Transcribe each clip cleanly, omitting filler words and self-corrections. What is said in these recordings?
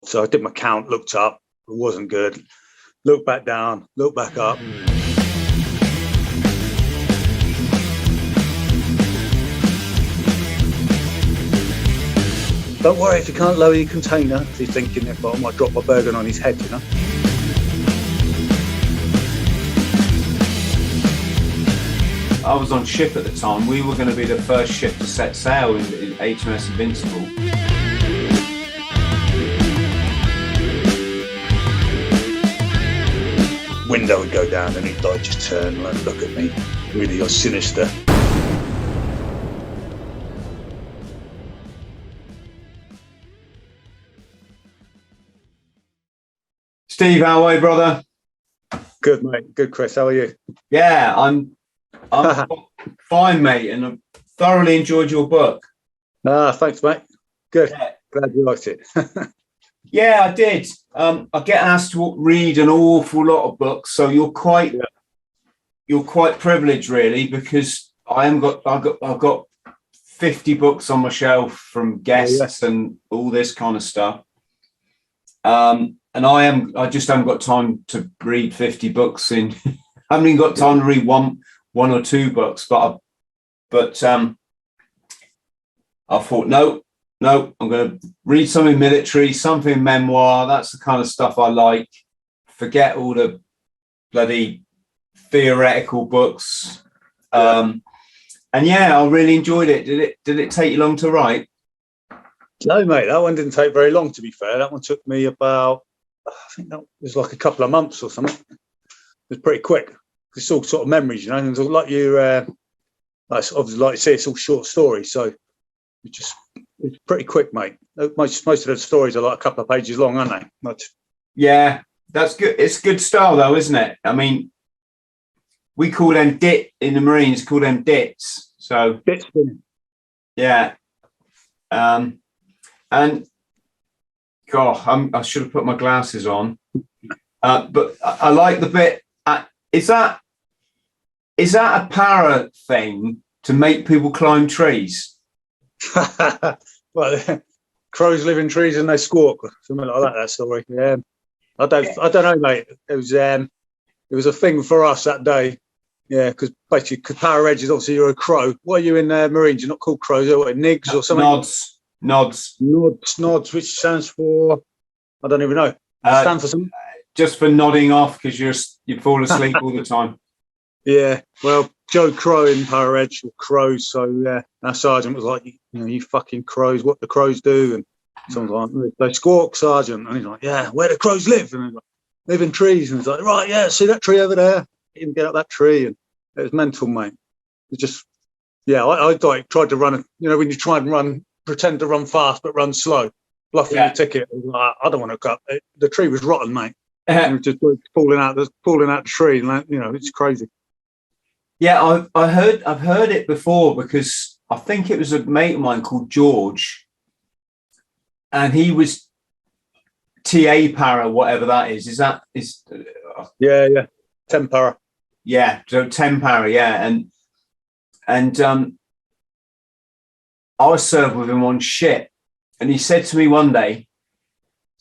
So I did my count, looked up, it wasn't good. Looked back down, looked back up. Don't worry if you can't lower your container. He's thinking if I might drop my burger on his head, you know. I was on ship at the time. We were going to be the first ship to set sail in HMS Invincible. Window would go down and he'd like just turn and look at me. Really, you're sinister. Steve, how are you, brother? Good, mate. Good, Chris. How are you? Yeah, I'm fine, mate, and I've thoroughly enjoyed your book. Thanks, mate. Good. Yeah. Glad you liked it. Yeah, I did. I get asked to read an awful lot of books, so you're quite privileged, really, because I've got 50 books on my shelf from guests and all this kind of stuff. And I just haven't got time to read 50 books in. I haven't even got time to read one or two books, but I thought, no, I'm going to read something military, something memoir. That's the kind of stuff I like. Forget all the bloody theoretical books. And yeah, I really enjoyed it. Did it take you long to write? No, mate, that one didn't take very long, to be fair. That one took me about, I think that was like a couple of months or something. It was pretty quick. It's all sort of memories, you know. And it's all like you, obviously, like you say, it's all short stories. So it's pretty quick, mate. Most of the stories are like a couple of pages long, aren't they? Yeah, that's good. It's good style, though, isn't it? I mean, we call them in the Marines, call them dits. So Dits. Yeah. And God, I should have put my glasses on. But I like the bit. Is that a para thing to make people climb trees? Well, crows live in trees and they squawk, something like that. That story. Yeah. I don't know, mate. It was a thing for us that day. Yeah, because basically, para edge is obviously you're a crow. What are you in Marines? You're not called crows, are you? Nigs or something? Nods, which stands for, I don't even know. Stand for something? Just for nodding off because you fall asleep all the time. Yeah, well, Joe Crow in para edge, or crows. So yeah, our sergeant was like, you fucking crows, what the crows do? And someone's like, they squawk, sergeant. And he's like, yeah, where do crows live? And he's like, live in trees. And he's like, right, yeah, see that tree over there? He didn't get up that tree. And it was mental, mate. It just, yeah, I tried to run, when you try and run, pretend to run fast, but run slow, bluffing the ticket. Like, I don't want to go up. The tree was rotten, mate. And it was just falling out the tree. And it's crazy. Yeah, I've heard it before because I think it was a mate of mine called George, and he was TA para, whatever that is. Yeah, 10 para. Yeah, so 10 para, yeah, and I was served with him on shit, and he said to me one day,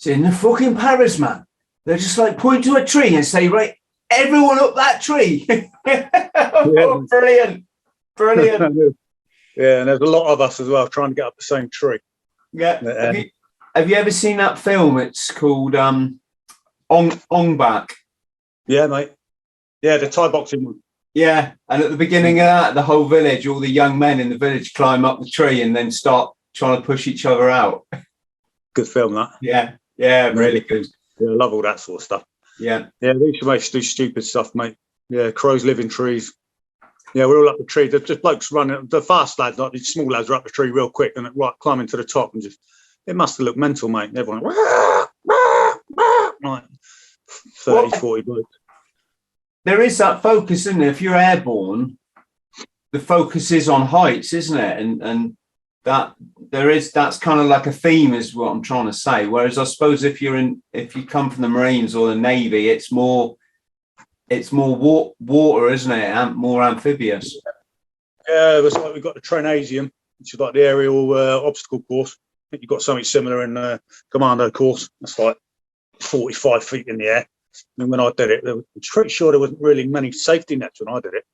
"In the fucking paras, man, they're just like point to a tree and say, right, everyone up that tree." Oh, brilliant. Yeah, and there's a lot of us as well trying to get up the same tree. Yeah. Have you ever seen that film? It's called Ong Bak. Yeah, mate. Yeah, the Thai boxing one. Yeah, and at the beginning of that, the whole village, all the young men in the village climb up the tree and then start trying to push each other out. Good film, that. Yeah, really good. Yeah, I love all that sort of stuff. Yeah, they used to do stupid stuff, mate. Yeah, crows live in trees. Yeah, we're all up the tree. There's just blokes running. The fast lads, like these small lads, are up the tree real quick and climbing to the top and just. It must have looked mental, mate. Everyone, like 30, 40 blokes. There is that focus, isn't there? If you're airborne, the focus is on heights, isn't it? And that's kind of like a theme, is what I'm trying to say. Whereas I suppose if you come from the Marines or the Navy, it's more water, isn't it? And more amphibious. Yeah, it was like we've got the Trainasium, which is like the aerial obstacle course. think you've got something similar in commando course. That's like 45 feet in the air. And when I did it, I'm pretty sure there wasn't really many safety nets when I did it.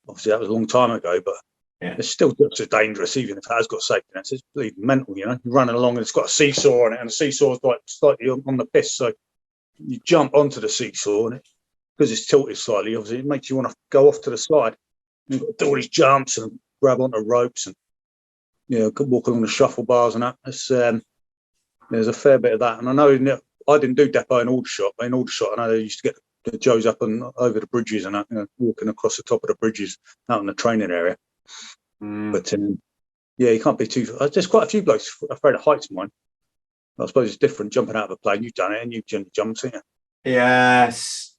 Obviously, that was a long time ago, but it's still just as dangerous, even if it has got safety nets. It's bleeding mental, you know. You're running along and it's got a seesaw on it, and the seesaw is like slightly on the piss. So you jump onto the seesaw, and because it's tilted slightly, obviously, it makes you want to go off to the side. You've got to do all these jumps and grab onto ropes and, you know, walk along the shuffle bars and that. It's, there's a fair bit of that. And I know I didn't do depot in Aldershot, but in Aldershot, I know they used to get the Joes up and over the bridges and that, you know, walking across the top of the bridges out in the training area. But yeah, you can't be too. There's quite a few blokes afraid of heights. Mine, I suppose it's different jumping out of a plane. You've done it, and you've jumped, haven't you? Yes,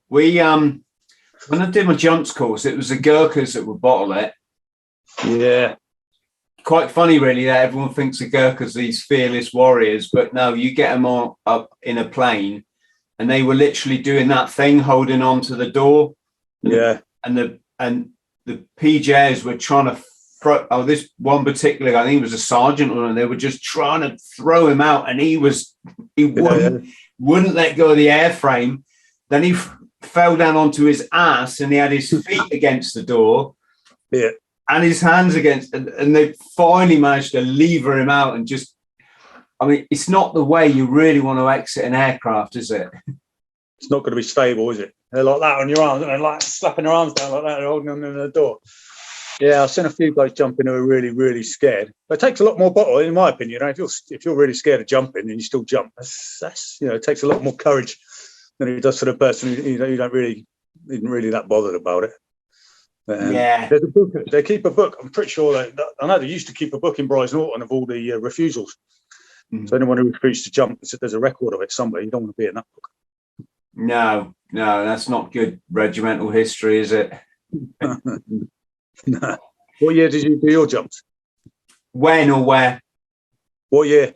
we when I did my jumps course, it was the Gurkhas that would bottle it. Yeah, quite funny, really, that everyone thinks the Gurkhas are these fearless warriors, but no, you get them all up in a plane, and they were literally doing that thing, holding on to the door. And the PJs were trying to this one particular guy, I think he was a sergeant, and they were just trying to throw him out, and he wouldn't let go of the airframe. Then he fell down onto his ass, and he had his feet against the door and his hands against, and they finally managed to lever him out. And just, I mean, it's not the way you really want to exit an aircraft, is it? It's not going to be stable, is it? They're like that on your arms, and they're like slapping their arms down like that, and holding them in the door. Yeah, I've seen a few guys jumping who are really, really scared. But it takes a lot more bottle, in my opinion. You know, if you're really scared of jumping and you still jump, that's you know, it takes a lot more courage than it does for the person who isn't really that bothered about it. There's a book. They keep a book. I'm pretty sure I know they used to keep a book in Brize Norton of all the refusals. So anyone who refused to jump, there's a record of it somewhere. You don't want to be in that book. No, that's not good regimental history, is it? No. What year did you do your jumps? When or where? What year?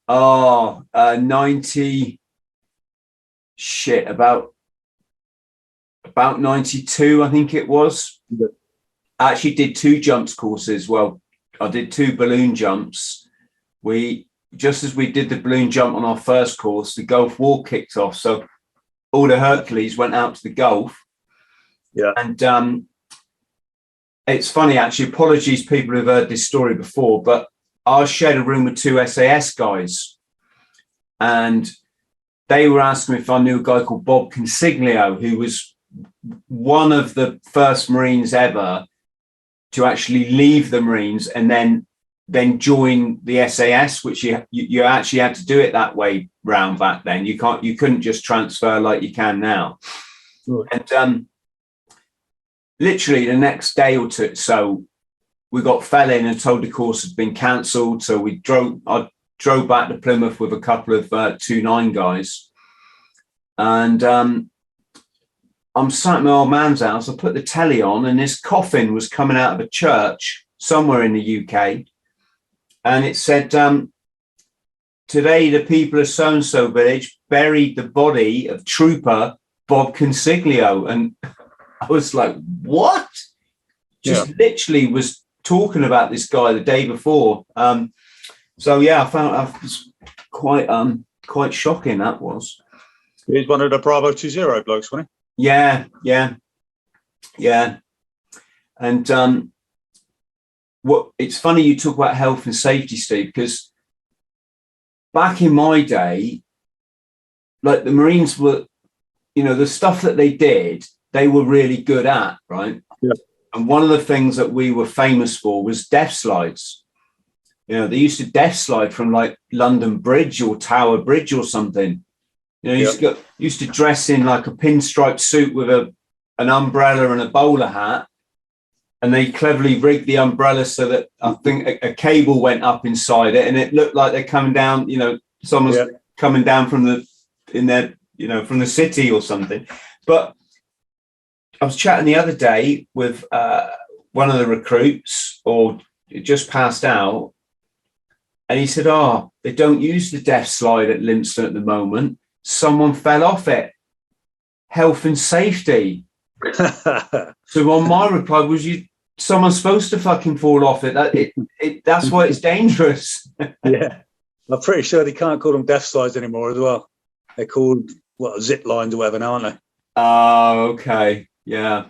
Oh, 90. Shit, about 92, I think it was. I actually did 2 jumps courses. Well, I did 2 balloon jumps. Just as we did the balloon jump on our first course, the Gulf War kicked off. So all the Hercules went out to the Gulf. Yeah. And it's funny, actually, apologies people who've heard this story before, but I shared a room with 2 SAS guys, and they were asking me if I knew a guy called Bob Consiglio, who was one of the first Marines ever to actually leave the Marines and then join the SAS, which you actually had to do it that way round back then. You couldn't just transfer like you can now. Right. And literally the next day or two, so we fell in and told the course had been cancelled. So I drove back to Plymouth with a couple of 2-9 guys, and I'm sat in my old man's house. I put the telly on, and this coffin was coming out of a church somewhere in the UK, and it said, "Today the people of so-and-so village buried the body of Trooper Bob Consiglio." And I was like, what? Just literally was talking about this guy the day before. So yeah, I found it was quite shocking. That was. He's one of the Bravo 20 blokes, wasn't he? Yeah. And it's funny you talk about health and safety, Steve, because back in my day, like the Marines were, you know, the stuff that they did, they were really good at, right? Yeah. And one of the things that we were famous for was death slides. You know, they used to death slide from like London Bridge or Tower Bridge or something. You know, used to dress in like a pinstripe suit with an umbrella and a bowler hat, and they cleverly rigged the umbrella so that I think a cable went up inside it, and it looked like they're coming down. You know, someone's coming down from the city or something. But I was chatting the other day with one of the recruits, or just passed out, and he said, "Oh, they don't use the death slide at Lympstone at the moment. Someone fell off it. Health and safety." So on my reply was, "You someone's supposed to fucking fall off it. That's why it's dangerous. Yeah, I'm pretty sure they can't call them death slides anymore as well. They're called zip lines or whatever now, aren't they? Oh, okay, yeah.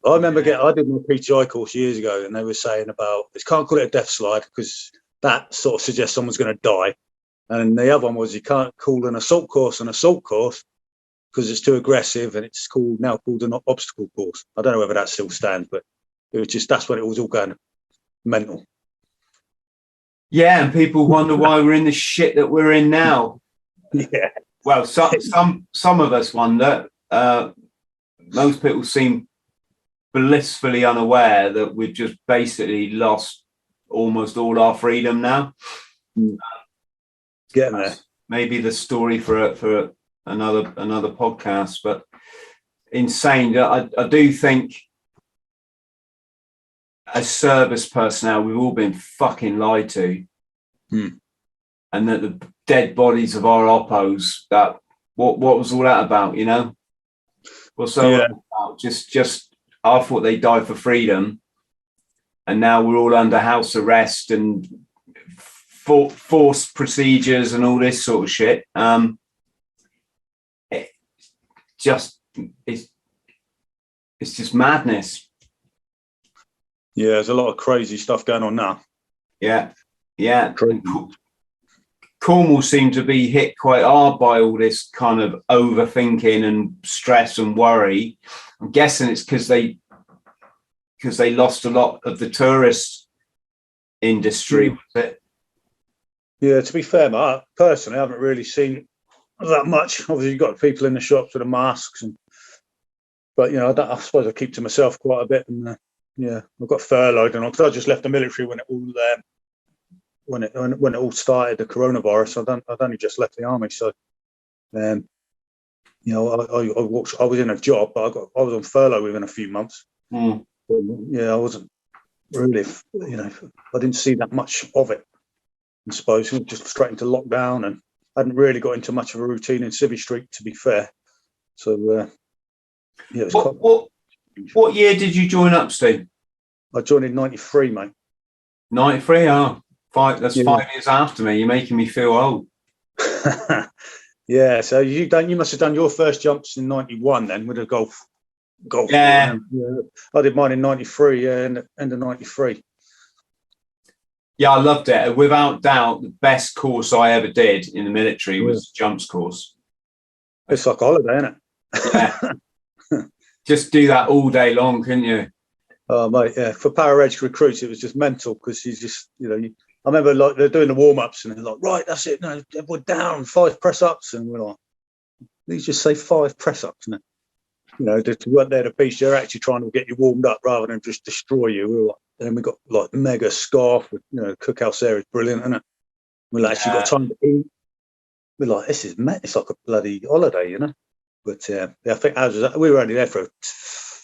I remember I did my PTI course years ago, and they were saying about you can't call it a death slide because that sort of suggests someone's going to die. And the other one was you can't call an assault course because it's too aggressive, and it's now called an obstacle course. I don't know whether that still stands, but it was just that's when it was all going mental. Yeah, and people wonder why we're in the shit that we're in now. Yeah. Well, some of us wonder. Most people seem blissfully unaware that we've just basically lost almost all our freedom now. Getting there. Maybe the story for another podcast, but insane. I do think as service personnel, we've all been fucking lied to. And that the dead bodies of our oppos, that what was all that about, you know? What's that about? Just I thought they died for freedom, and now we're all under house arrest and forced procedures and all this sort of shit. It's just madness. Yeah, there's a lot of crazy stuff going on now. Yeah. Crazy. Cornwall seemed to be hit quite hard by all this kind of overthinking and stress and worry. I'm guessing it's because they lost a lot of the tourist industry. Was it? Yeah, to be fair, mate, personally, I haven't really seen that much. Obviously, you've got people in the shops with the masks, but I suppose I keep to myself quite a bit. And I've got furloughed, and because I just left the military when it all started, the coronavirus. I'd only just left the army, so I was in a job, but I was on furlough within a few months. I wasn't really, I didn't see that much of it. I suppose just straight into lockdown, and I hadn't really got into much of a routine in Civvy Street, to be fair. So it was what year did you join up, Steve? I joined in '93, mate. 93. Oh, 5 years after me. You're making me feel old. Yeah, so you must have done your first jumps in '91 then with a golf. Yeah. I did mine in '93, end of '93. Yeah, I loved it. Without doubt, the best course I ever did in the military was the jumps course. It's like a holiday, isn't it? Yeah. Just do that all day long, couldn't you? Oh, mate, yeah. For para-reg recruits, it was just mental because you just, I remember like they're doing the warm-ups and they're like, right, that's it. No, we're down 5 press-ups. And we're like, you just say 5 press-ups. And they weren't there to beach. They're actually trying to get you warmed up rather than just destroy you. Then we got like mega scarf with, cookhouse there is brilliant, isn't it? We actually got time to eat. We're like, this is it's like a bloody holiday, But I think we were only there for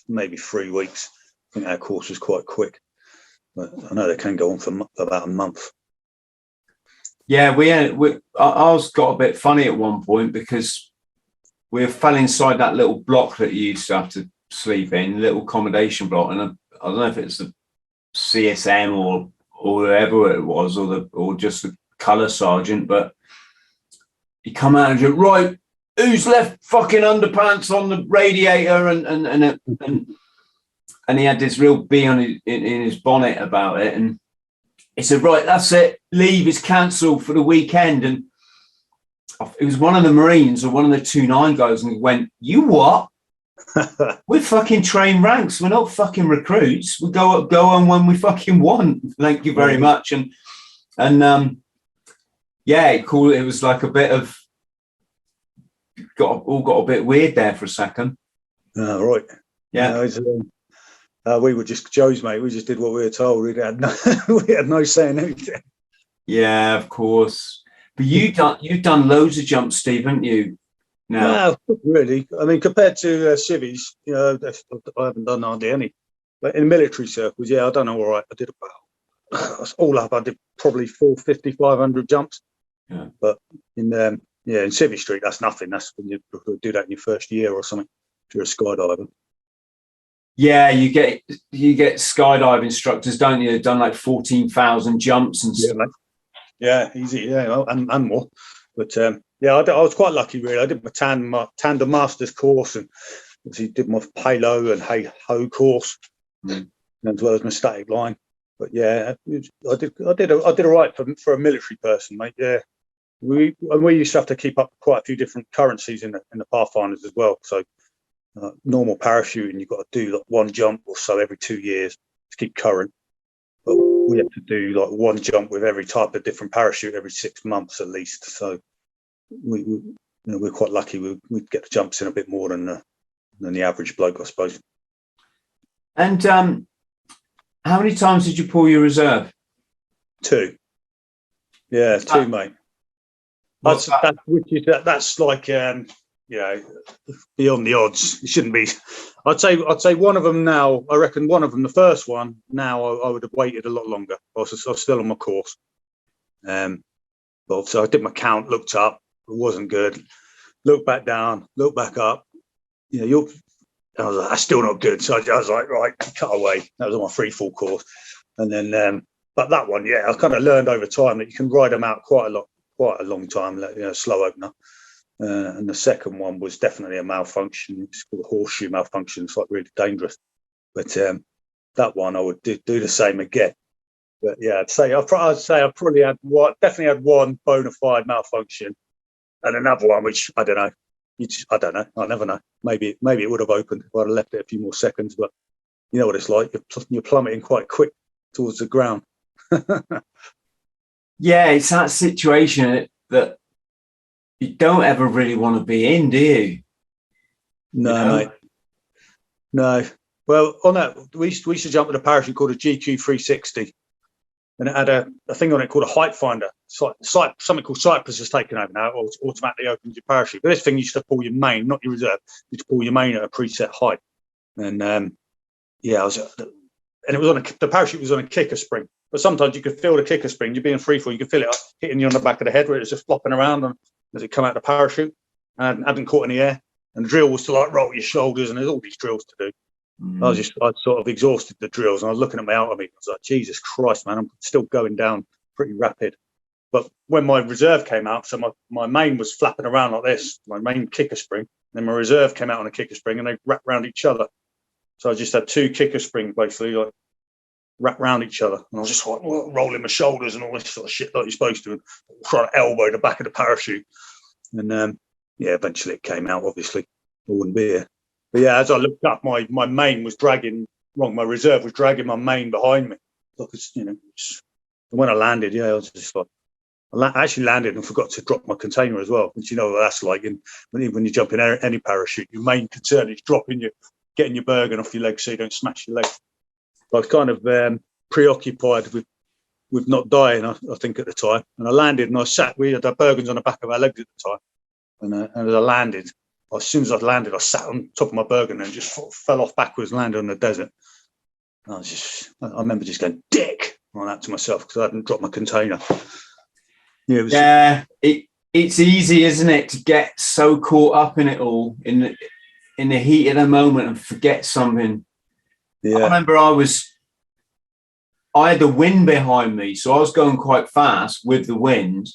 maybe 3 weeks. I think our course was quite quick, but I know they can go on for about a month. Yeah, ours got a bit funny at one point because we fell inside that little block that you used to have to sleep in, little accommodation block, and I don't know if it's the CSM or whoever it was, or just the colour sergeant, but he come out and said, right, who's left fucking underpants on the radiator, and he had this real bee on in his bonnet about it, and he said, right, that's it, leave is cancelled for the weekend. And it was one of the Marines or one of the 2-9 guys, and he went, you what? We're fucking trained ranks. We're not fucking recruits. We go on when we fucking want. Thank you very much. And it was like a bit of got a bit weird there for a second. Right. Yeah. We were just Joe's, mate. We just did what we were told. We had no say in anything. Yeah, of course. But you've done loads of jumps, Steve, haven't you? No, really. I mean, compared to civvies, I haven't done hardly any. But in military circles, I've done all right. I did about all up. I did probably 450, 500 jumps. Yeah. But in Civvy Street, that's nothing. That's when you do that in your first year or something. If you're a skydiver. Yeah, you get skydive instructors, don't you? They've done like 14,000 jumps and stuff. Yeah, easy. Yeah, and more. But yeah, I was quite lucky, really. I did my tandem masters course, and obviously did my palo and hey ho course, as well as my static line. But yeah, I did all right for a military person, mate. Yeah, we used to have to keep up quite a few different currencies in the Pathfinders as well. So normal parachuting, you've got to do like one jump or so every 2 years to keep current. But we have to do like one jump with every type of different parachute every 6 months at least. So we're quite lucky. We get the jumps in a bit more than the average bloke, I suppose. And how many times did you pull your reserve? 2. Yeah, 2, mate. That's like beyond the odds. It shouldn't be. I'd say one of them now. I reckon one of them, the first one. Now I would have waited a lot longer. I was still on my course. But so I did my count, looked up, it wasn't good. Looked back down, looked back up. I was like, that's still not good. So I was like, right, cut away. That was on my free fall course. And then, but that one, yeah, I kind of learned over time that you can ride them out quite a long time, slow opener. And the second one was definitely a malfunction. It's called a horseshoe malfunction. It's like really dangerous. But that one I would do the same again. But yeah, I'd say I probably definitely had one bona fide malfunction, and another one which I don't know. I don't know. I never know. Maybe it would have opened if I'd have left it a few more seconds. But you know what it's like. You're plummeting quite quick towards the ground. Yeah, it's that situation that you don't ever really want to be in, do you? No, mate. No. Well, on that, we used to jump with a parachute called a GQ 360, and it had a thing on it called a height finder. Something called Cypress has taken over now. It automatically opens your parachute. But this thing used to pull your main, not your reserve. You used to pull your main at a preset height. And and it was the parachute was on a kicker spring. But sometimes you could feel the kicker spring. You're being free fall. You could feel it hitting you on the back of the head where it was just flopping around as it come out of the parachute, and hadn't caught any air. And the drill was to like roll your shoulders, and there's all these drills to do. I'd sort of exhausted the drills, and I was looking at my altimeter. I was like, Jesus Christ, man, I'm still going down pretty rapid. But when my reserve came out, so my main was flapping around like this, my main kicker spring, then my reserve came out on a kicker spring, and they wrapped around each other. So I just had 2 kicker springs basically like wrapped around each other, and I was just like rolling my shoulders and all this sort of shit like you're supposed to, and trying to elbow the back of the parachute. And eventually it came out. Obviously, I wouldn't be here. But yeah, as I looked up, my main was dragging wrong. My reserve was dragging my main behind me. Because when I landed, I was just like, I actually landed and forgot to drop my container as well. Which you know what that's like. When you jump in any parachute, your main concern is getting your bergen off your leg so you don't smash your leg. I was kind of preoccupied with not dying, I think, at the time. And I landed and I sat. We had our bergens on the back of our legs at the time. And as I landed, as soon as I landed, I sat on top of my bergen and just fell off backwards, landed on the desert. And I remember just going, dick, like that to myself because I hadn't dropped my container. It's easy, isn't it, to get so caught up in it all in the heat of the moment and forget something. Yeah. I remember I had the wind behind me, so I was going quite fast with the wind.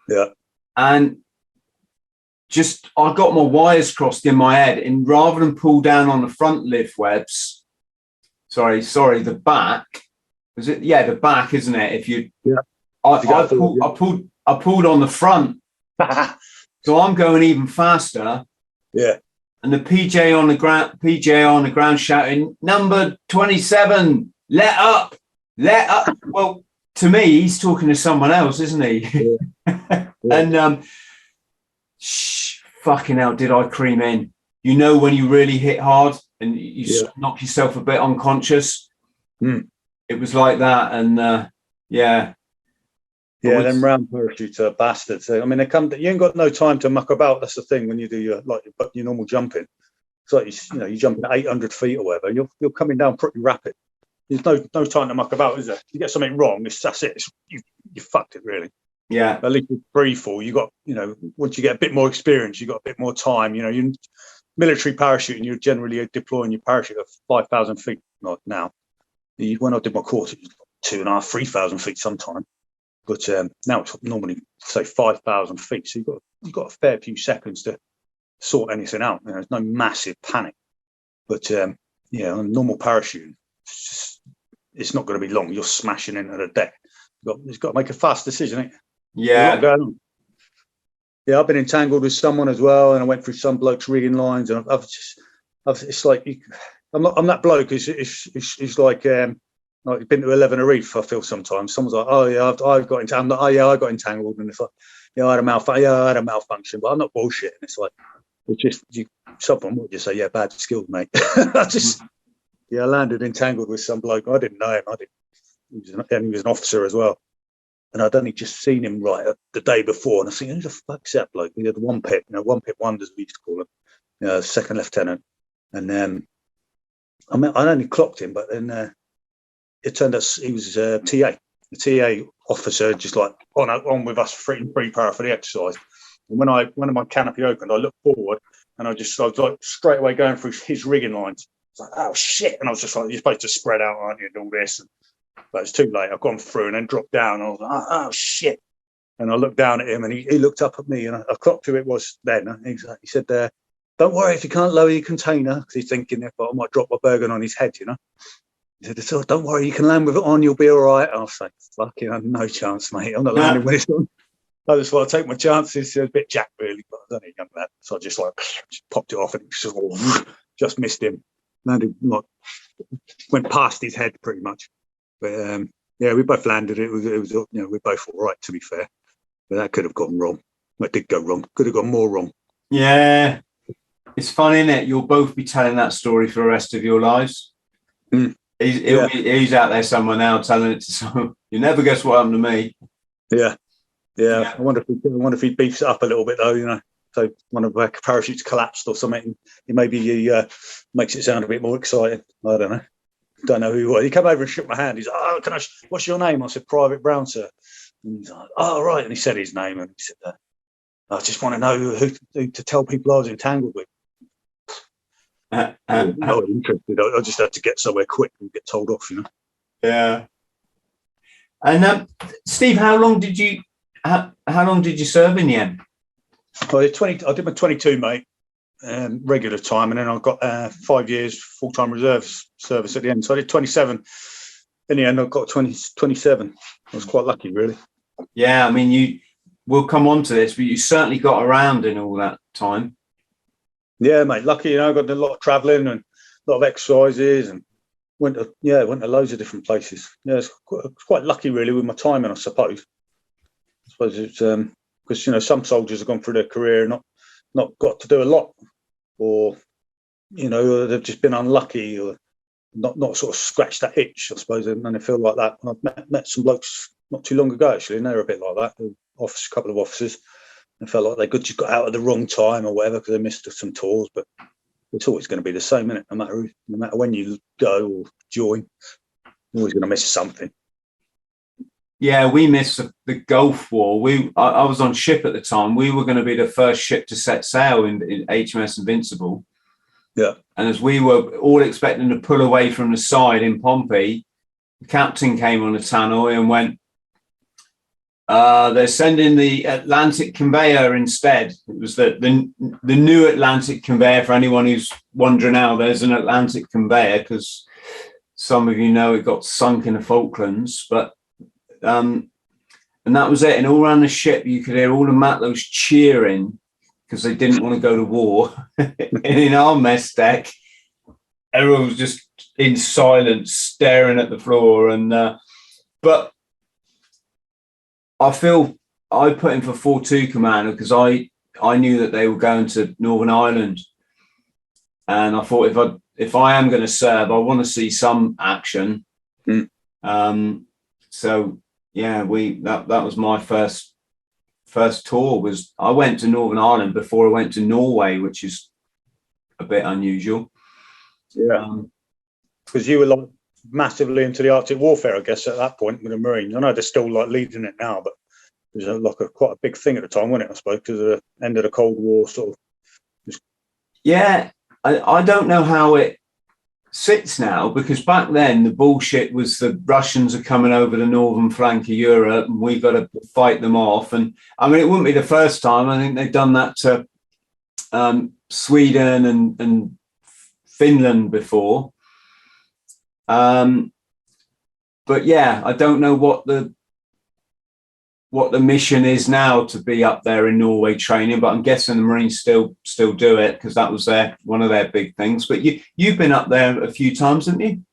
Yeah. And I got my wires crossed in my head, and rather than pull down on the front lift webs, sorry, the back, was it? Yeah, the back, isn't it? I pulled on the front, so I'm going even faster. Yeah. And the PJ on the ground shouting, "Number 27, let up." Well, to me, he's talking to someone else, isn't he? Yeah. And fucking hell, did I cream in? You know when you really hit hard and you knock yourself a bit unconscious? It was like that, and them round parachutes are bastards. I mean, you ain't got no time to muck about. That's the thing when you do your normal jumping. It's like you jump at 800 feet or whatever. You're coming down pretty rapid. There's no time to muck about, is there? If you get something wrong, that's it. You fucked it, really. Yeah. At least with free fall, you got once you get a bit more experience, you got a bit more time. military parachuting, you're generally deploying your parachute at 5,000 feet. Like now, when I did my course, it was 2,500, 3,000 feet sometime. But now it's normally say 5,000 feet. So you've got a fair few seconds to sort anything out. There's no massive panic. But on a normal parachute, it's not going to be long. You're smashing into the deck. You've got to make a fast decision. Ain't you? Yeah. There's a lot going on. Yeah, I've been entangled with someone as well, and I went through some bloke's rigging lines, and it's like I'm that bloke. It's like you've been to 11 a reef. I feel sometimes someone's like, oh yeah, I've got entangled. Oh yeah, I got entangled, and it's like, I had a malfunction, but I'm not bullshit. And it's like, it's just someone would just say, yeah, bad skills, mate. I landed entangled with some bloke. I didn't know him. He was an officer as well. And I'd only just seen him the day before, and I think, who the fuck's that bloke? He had one pit wonders, we used to call him, second lieutenant. And I only clocked him, but then it turned out he was a TA officer, just like on with us free power for the exercise. And when my canopy opened, I looked forward, and I was like straight away going through his rigging lines. It's like, oh shit! And I was just like, you're supposed to spread out, aren't you, and all this. But it's too late. I've gone through and then dropped down. I was like, oh shit. And I looked down at him, and he looked up at me, and I clocked who it was then. He said, don't worry if you can't lower your container, because he's thinking if I might drop my burger on his head, He said, so don't worry, you can land with it on, you'll be all right. I was like, fucking no chance, mate. I'm not landing with it on. I just want to take my chances. A bit jack, really, but I don't know, young lad. So I just popped it off, and it just missed him. Landed, went past his head pretty much. But we both landed. It was we're both all right, to be fair. But that could have gone wrong. That did go wrong. Could have gone more wrong. Yeah, it's funny, isn't it? You'll both be telling that story for the rest of your lives. Mm. He's out there somewhere now telling it to someone. You never guess what happened to me. Yeah. I wonder if he beefs it up a little bit though. So one of our parachutes collapsed or something. Maybe he makes it sound a bit more exciting. I don't know. Don't know who he was. He came over and shook my hand. He's like, oh, what's your name? I said, Private Brown, sir. And he's like, oh, right. And he said his name. And he said, I just want to know who to tell people I was entangled with. Not interested. I just had to get somewhere quick and get told off, Yeah. And Steve, how long did you serve in the end? I did my 22, mate. Regular time, and then I got 5 years full-time reserve service at the end. So I did 27. In the end, I got 27. I was quite lucky, really. Yeah, I mean, we'll come on to this, but you certainly got around in all that time. Yeah, mate, lucky. I got a lot of travelling and a lot of exercises, and went to loads of different places. Yeah, it's quite lucky, really, with my timing, I suppose. I suppose it's because some soldiers have gone through their career and not got to do a lot, or they've just been unlucky, or not sort of scratched that itch, I suppose, and they feel like that. I've met some blokes not too long ago, actually, and they're a bit like that. A couple of officers, and felt like they just got out at the wrong time or whatever because they missed some tours. But it's always going to be the same, isn't it? No matter when you go or join, you're always going to miss something. Yeah, we missed the Gulf War. I was on ship at the time. We were going to be the first ship to set sail in HMS Invincible. Yeah. And as we were all expecting to pull away from the side in Pompey, the captain came on the tannoy and went, they're sending the Atlantic conveyor instead. It was the new Atlantic conveyor. For anyone who's wondering how there's an Atlantic conveyor, because some of you know it got sunk in the Falklands, but and that was it. And all around the ship, you could hear all the matlows cheering because they didn't want to go to war. And in our mess deck, everyone was just in silence, staring at the floor. And but I feel I put in for 4-2 commander because I knew that they were going to Northern Ireland, and I thought if I am going to serve, I want to see some action. So yeah, that was my first tour. Was I went to Northern Ireland before I went to Norway, which is a bit unusual. Yeah, because you were like massively into the Arctic warfare, I guess, at that point with the Marines. I know they're still like leading it now, but it was quite a big thing at the time, wasn't it? I suppose because of the end of the Cold War, sort of just Yeah, I don't know how it sits now, because back then the bullshit was the Russians are coming over the northern flank of Europe and we've got to fight them off. And I mean, it wouldn't be the first time. I think they've done that to Sweden and Finland before. But yeah, I don't know what the mission is now to be up there in Norway training, but I'm guessing the Marines still do it, because that was one of their big things. But you've been up there a few times, haven't you?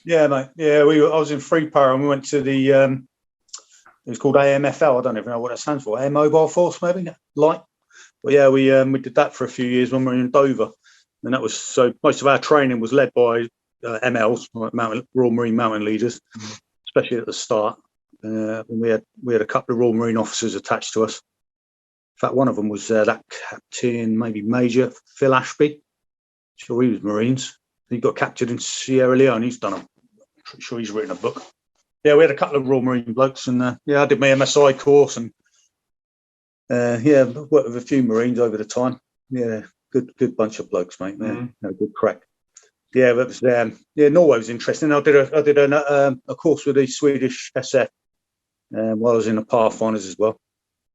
Yeah, mate. Yeah, I was in Free Power and we went to the it was called AMFL. I don't even know what that stands for. Air Mobile Force, maybe light. But yeah, we did that for a few years when we were in Dover, and that was, so most of our training was led by MLs, Royal Marine Mountain Leaders, especially at the start. And we had a couple of Royal Marine officers attached to us. In fact, one of them was that captain, maybe Major Phil Ashby. Sure, he was Marines. He got captured in Sierra Leone. He's done pretty sure he's written a book. Yeah, we had a couple of Royal Marine blokes, and yeah, I did my MSI course, and yeah, worked with a few Marines over the time. Yeah, good bunch of blokes, mate. Man, good crack. Yeah, that was yeah, Norway was interesting. I did a course with the Swedish SF while I was in the Pathfinders as well.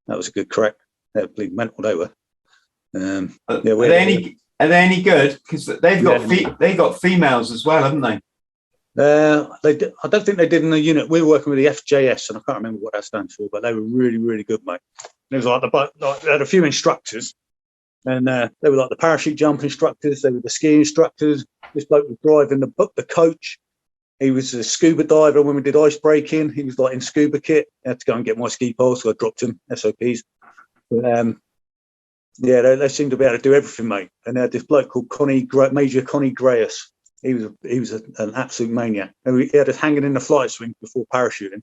That was a good crack. They're bleeding mental, they were. Yeah, are they any good? Because they've got females as well, haven't they? I don't think they did in the unit. We were working with the FJS, and I can't remember what that stands for, but they were really, really good, mate. And it was like they had a few instructors, and they were like the parachute jump instructors. They were the ski instructors. This bloke was driving the coach. He was a scuba diver when we did ice breaking. He was like in scuba kit. I had to go and get my ski poles, so I dropped him, SOPs. But, yeah, they seemed to be able to do everything, mate. And they had this bloke called Major Connie Grayus. He was an absolute maniac. And he had us hanging in the flight swing before parachuting,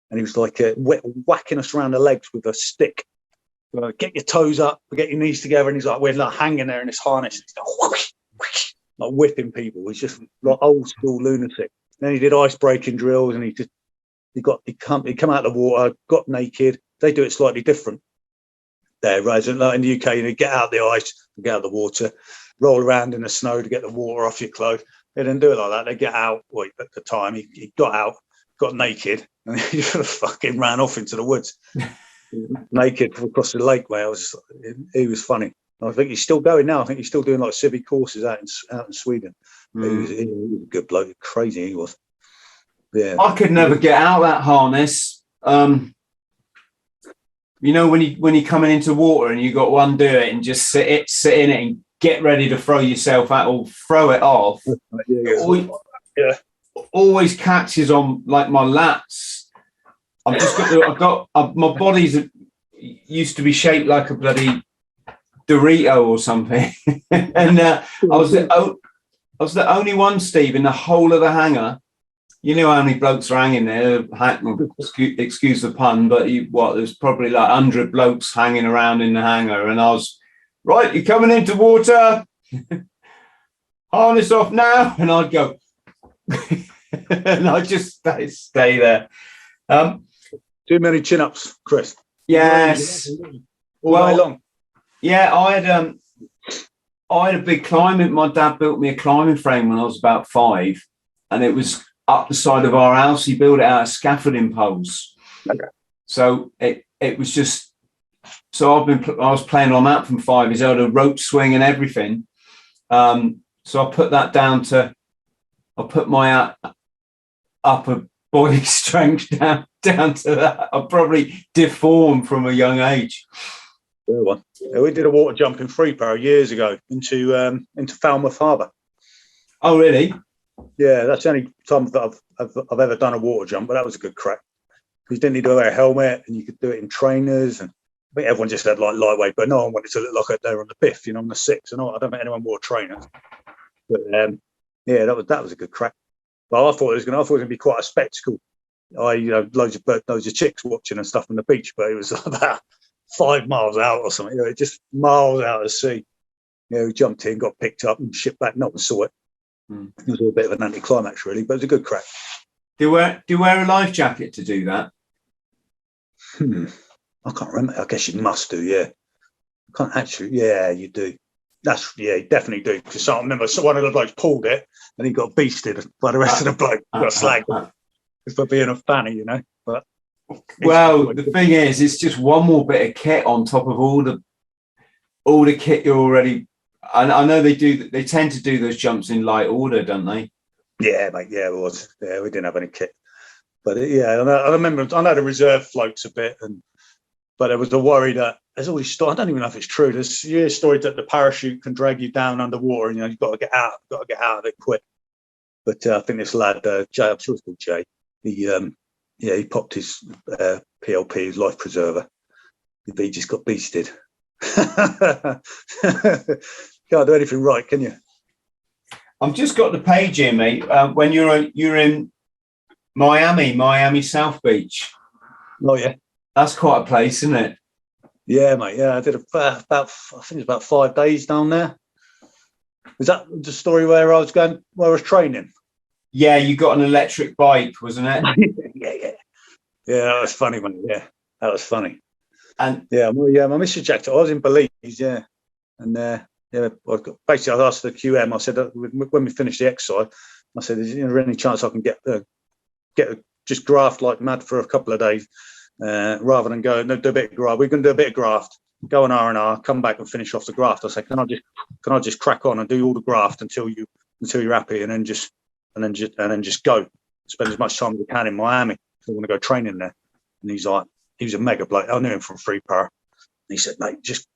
and he was like whacking us around the legs with a stick. Get your toes up, get your knees together, and he's like, we're like hanging there in this harness. He's like, whoosh, whoosh, like whipping people. He's just like old school lunatic. Then he did ice breaking drills, and he come out of the water, got naked. They do it slightly different there, right? So like in the UK, you get out of the ice, get out of the water, roll around in the snow to get the water off your clothes. They didn't do it like that. They get out. Well, at the time, he got out, got naked, and he just fucking ran off into the woods, naked across the lake. Where he was funny. I think he's still going now. I think he's still doing like civic courses out in Sweden. He was a good bloke. Crazy he was. Yeah, I could never get out of that harness. You know, when you're coming into water and you got to undo it and just sit in it and get ready to throw yourself out or throw it off. Always catches on like my lats. I've got my body's used to be shaped like a bloody Dorito or something, and I was the only one, Steve, in the whole of the hangar. You know how many blokes are hanging there? Excuse the pun, but there's probably like 100 blokes hanging around in the hangar, and I was right. You're coming into water. Harness off now, and I'd go, and I'd just stay there. Too many chin-ups, Chris. Yes. All day long. Yeah, I had a big climbing. My dad built me a climbing frame when I was about 5, and it was up the side of our house. He built it out of scaffolding poles. Okay. So it was just. So I was playing on that from 5 years old, a rope swing and everything. So I put that down to. I put my upper body strength down to that. I probably deformed from a young age. Yeah, we did a water jump in Free Power years ago into Falmouth Harbour. Oh, really? Yeah, that's the only time that I've ever done a water jump, but that was a good crack. You didn't need to wear a helmet, and you could do it in trainers, and I think everyone just had like lightweight, but no one wanted to look like they were on the biff, on the 6, and I don't think anyone wore trainers. But yeah, that was a good crack. But I thought it was going to be quite a spectacle. Loads of chicks watching and stuff on the beach, but it was about 5 miles out or something. Just miles out of sea. We jumped in, got picked up, and shipped back. No one saw it. It was a bit of an anticlimax, really, but it was a good crack. Do you wear a life jacket to do that? I can't remember. I guess you must do. Yeah, I can't actually. Yeah, you do. You definitely do. Because I remember one of the blokes pulled it and he got beasted by the rest of the blokes. Got slagged for being a fanny, you know. But well, the thing is, it's just one more bit of kit on top of all the kit you're already. I know they do. They tend to do those jumps in light order, don't they? Yeah, mate. Yeah, it was. Yeah, we didn't have any kit. But I remember. I know the reserve floats a bit, but there was a worry that there's always. I don't even know if it's true. There's stories that the parachute can drag you down underwater, and you've got to get out. Got to get out of it quick. But I think this lad, Jay, I'm sure it's called Jay. He popped his PLP, his life preserver. He just got beasted. Can't do anything right, can you? I've just got the page here, mate. When you're in Miami South Beach. Oh yeah, that's quite a place, isn't it? Yeah, mate. Yeah, I did about I think it's about 5 days down there. Is that the story where I was training? Yeah, you got an electric bike, wasn't it? Yeah. That was funny, man. Yeah, that was funny. And my mission jacket. I was in Belize, yeah, and basically I asked the QM. I said when we finished the exercise, I said, "Is there any chance I can get just graft like mad for a couple of days, rather than go do a bit of graft? We're going to do a bit of graft, go on R&R, come back and finish off the graft." I said, "Can I just crack on and do all the graft until you're happy, and then just go spend as much time as you can in Miami? I want to go training there." And he was a mega bloke. I knew him from Free Power. And he said, "Mate, just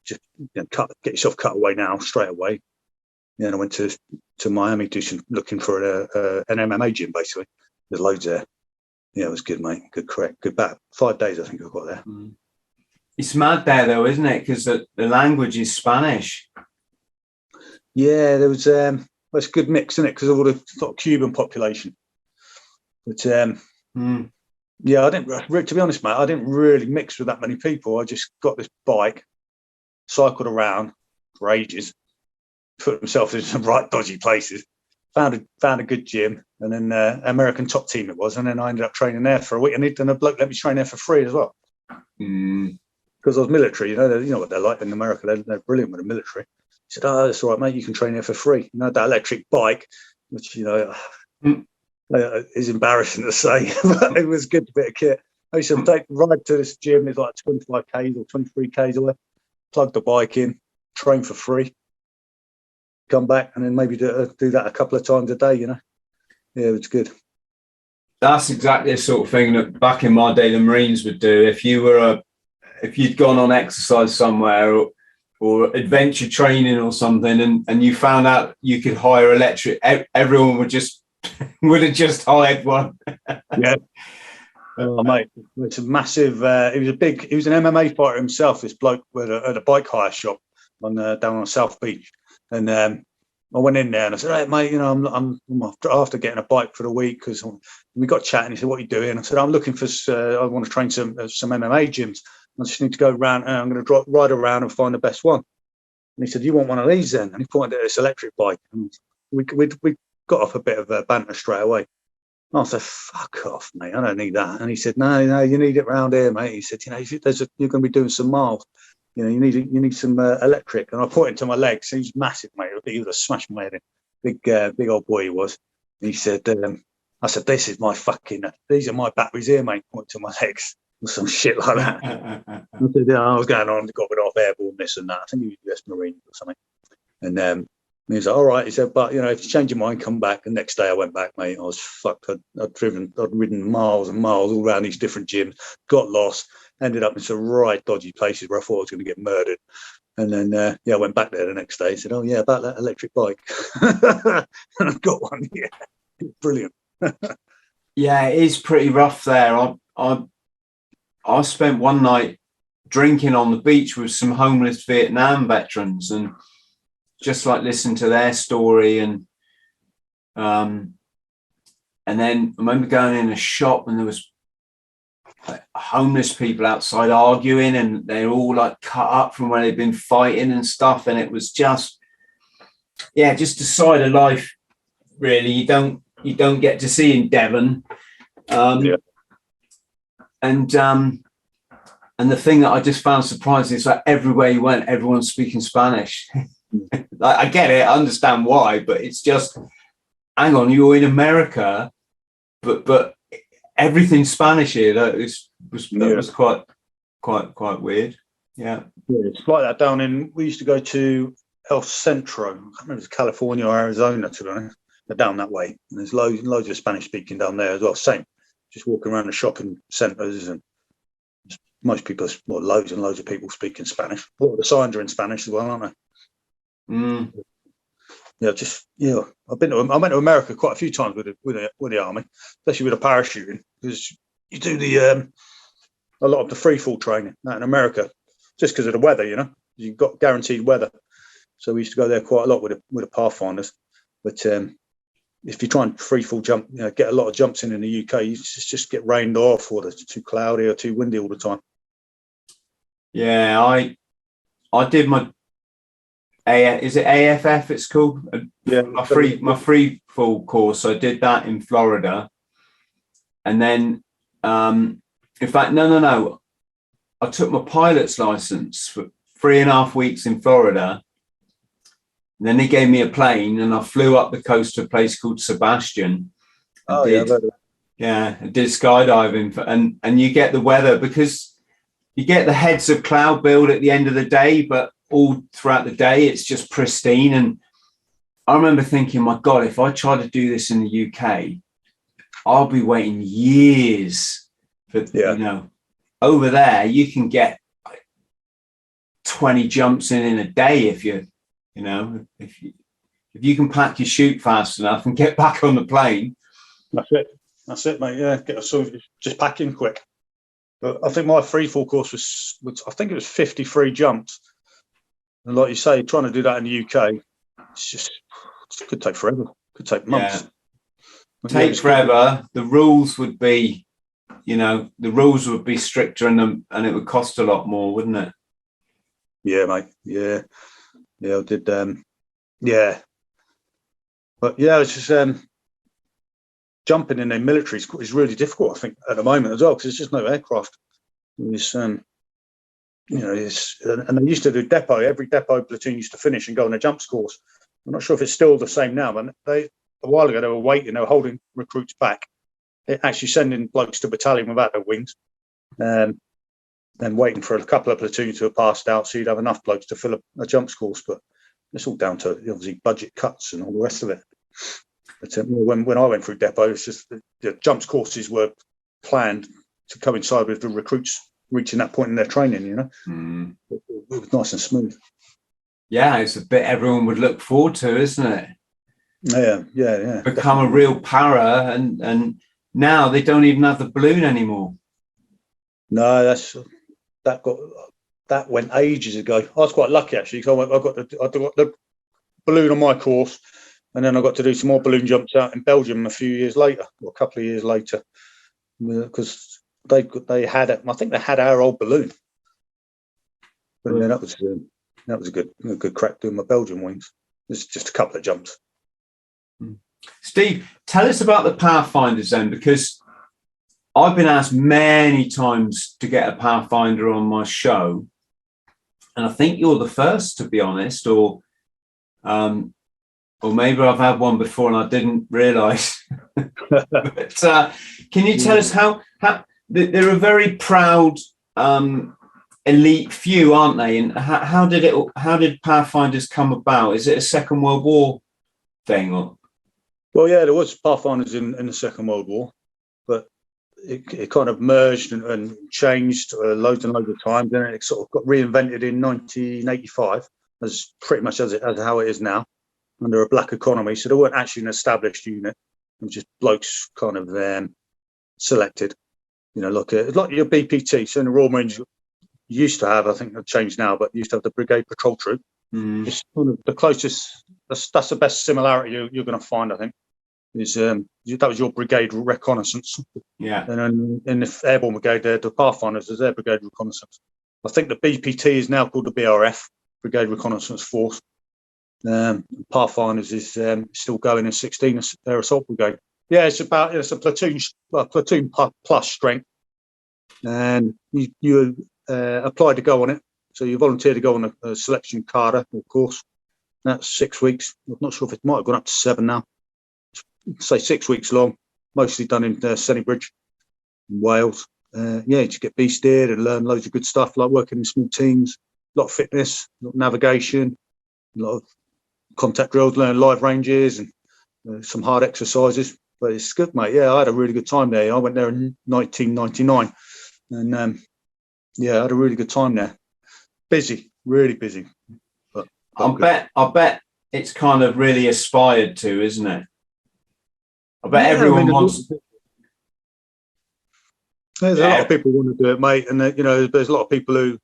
get yourself cut away now, straight away." And I went to Miami, looking for an MMA gym, basically. There's loads there. Yeah, it was good, mate. Good, correct. Good back. 5 days, I think I got there. It's mad there, though, isn't it? Because the language is Spanish. Yeah, there was it's a good mix, isn't it? Because of all the sort of Cuban population. But yeah, I didn't. To be honest, mate, I didn't really mix with that many people. I just got this bike, cycled around for ages, put myself in some right dodgy places, found a good gym, and then American top team it was, and then I ended up training there for a week, and a bloke let me train there for free as well. Because I was military, you know what they're like in America. They're brilliant with the military. He said, "Oh, that's all right, mate. You can train there for free." You know, that electric bike, which is embarrassing to say, but it was a good bit of kit. I used to ride to this gym. It's like 25 k's or 23 k's away. Plug the bike in, train for free, come back, and then maybe do that a couple of times a day. You know, yeah, it was good. That's exactly the sort of thing that back in my day the Marines would do. If you'd gone on exercise somewhere or adventure training or something, and you found out you could hire electric, everyone would have just hired one. Yeah. Oh, mate, it's a massive. He was an MMA fighter himself. This bloke at a bike hire shop down on South Beach, and I went in there and I said, "Hey, mate, I'm after getting a bike for the week," because we got chatting. He said, "What are you doing?" I said, "I'm looking for. I want to train some MMA gyms. I just need to go around, and I'm going to ride around and find the best one." And he said, "You want one of these then?" And he pointed at this electric bike, and we got off a bit of a banter straight away. I said, "Fuck off, mate. I don't need that." And he said, No, you need it round here, mate." He said, "You're going to be doing some miles. You need some electric." And I pointed to my legs. He was massive, mate. He would have smashed my head in. Big old boy he was. And he said, I said, "These are my batteries here, mate." Pointing to my legs or some shit like that. I said, "I was going on, got rid of airborne, this and that." I think he was US Marine or something. And he was like, "All right." He said, "But if you change your mind, come back." The next day I went back, mate. I was fucked. I'd ridden miles and miles all around these different gyms, got lost, ended up in some right dodgy places where I thought I was going to get murdered. And then I went back there the next day. He said, "Oh yeah, about that electric bike." And I got one. Yeah, brilliant. Yeah, it is pretty rough there. I spent one night drinking on the beach with some homeless Vietnam veterans, and just like listen to their story, and then I remember going in a shop and there was like homeless people outside arguing, and they're all like cut up from where they've been fighting and stuff, and it was just a side of life really you don't get to see in Devon. And the thing that I just found surprising is that everywhere you went, everyone's speaking Spanish. Like, I get it, I understand why, but it's just, hang on, you're in America, but everything's Spanish here. That was quite weird. Yeah. It's like that down in. We used to go to El Centro. I can't remember if it's California or Arizona, to be honest. They're down that way. And there's loads of Spanish speaking down there as well. Same. Just walking around the shopping centres, and most people, well, loads and loads of people speaking Spanish. A lot of the signs are in Spanish as well, aren't they? I went to America quite a few times with the army, especially with the parachuting, because you do a lot of the free fall training out in America, just because of the weather. You've got guaranteed weather, so we used to go there quite a lot with the Pathfinders. But if you try and free fall jump, get a lot of jumps in the UK, you just get rained off, or it's too cloudy or too windy all the time. Yeah, I did my is it AFF? It's called. Yeah, my free fall course. I did that in Florida, and then in fact, no. I took my pilot's license for 3.5 weeks in Florida. And then they gave me a plane, and I flew up the coast to a place called Sebastian. I did skydiving, and you get the weather, because you get the heads of cloud build at the end of the day, but all throughout the day it's just pristine. And I remember thinking, my God, if I try to do this in the UK, I'll be waiting years for over there you can get 20 jumps in a day if you can pack your chute fast enough and get back on the plane. That's it, mate. Yeah, just pack in quick. But I think my free fall course was I think it was 53 jumps, and like you say, trying to do that in the UK, it could take forever. Could take months. Take forever. The rules would be, stricter, and it would cost a lot more, wouldn't it? Yeah, mate. Yeah, I did. But it's just jumping in the military is really difficult, I think, at the moment as well, because there's just no aircraft. It's and they used to do depot. Every depot platoon used to finish and go on a jumps course. I'm not sure if it's still the same now, but a while ago they were waiting. They were holding recruits back, actually sending blokes to battalion without their wings, and waiting for a couple of platoons to have passed out, so you'd have enough blokes to fill a jumps course. But it's all down to obviously budget cuts and all the rest of it. But when I went through depot, it's just the jumps courses were planned to coincide with the recruits reaching that point in their training. It was nice and smooth. Yeah, it's a bit everyone would look forward to, isn't it? Yeah. Become definitely. a real para, and now they don't even have the balloon anymore. No, that went ages ago. I was quite lucky actually, because I got the balloon on my course, and then I got to do some more balloon jumps out in Belgium a few years later, or a couple of years later, because they had it. I think they had our old balloon. But yeah, that was a good crack doing my Belgian wings. It's just a couple of jumps. Steve, tell us about the Pathfinders then, because I've been asked many times to get a Pathfinder on my show, and I think you're the first, to be honest, or maybe I've had one before and I didn't realise. But can you tell us how they're a very proud elite few, aren't they? And how did Pathfinders come about? Is it a Second World War thing? Or? Well, yeah, there was Pathfinders in the Second World War, but it kind of merged and changed loads and loads of times. Then it sort of got reinvented in 1985 as pretty much as how it is now, under a black economy. So they weren't actually an established unit. It was just blokes kind of selected, like your BPT. So in the Royal Marines, you used to have, I think they've changed now, but you used to have the Brigade Patrol Troop. It's kind of the closest, that's the best similarity you're going to find, I think. That was your brigade reconnaissance. Yeah. And then in the Airborne Brigade, the Pathfinders is their brigade reconnaissance. I think the BPT is now called the BRF, Brigade Reconnaissance Force. Pathfinders is still going in 16, their assault brigade. Yeah, it's a platoon plus strength, and you apply to go on it. So you volunteer to go on a selection cadre, of course, That's 6 weeks. I'm not sure if it might have gone up to 7 now. Say 6 weeks long, mostly done in Sennybridge, in Wales. Just get beasted and learn loads of good stuff, like working in small teams, a lot of fitness, a lot of navigation, a lot of contact drills, learn live ranges and some hard exercises. But it's good, mate. Yeah, I had a really good time there. I went there in 1999 and I had a really good time there. Busy, really busy. But I bet it's kind of really aspired to, isn't it? I bet everyone wants. There's a lot of people who want to do it, mate, and there's a lot of people who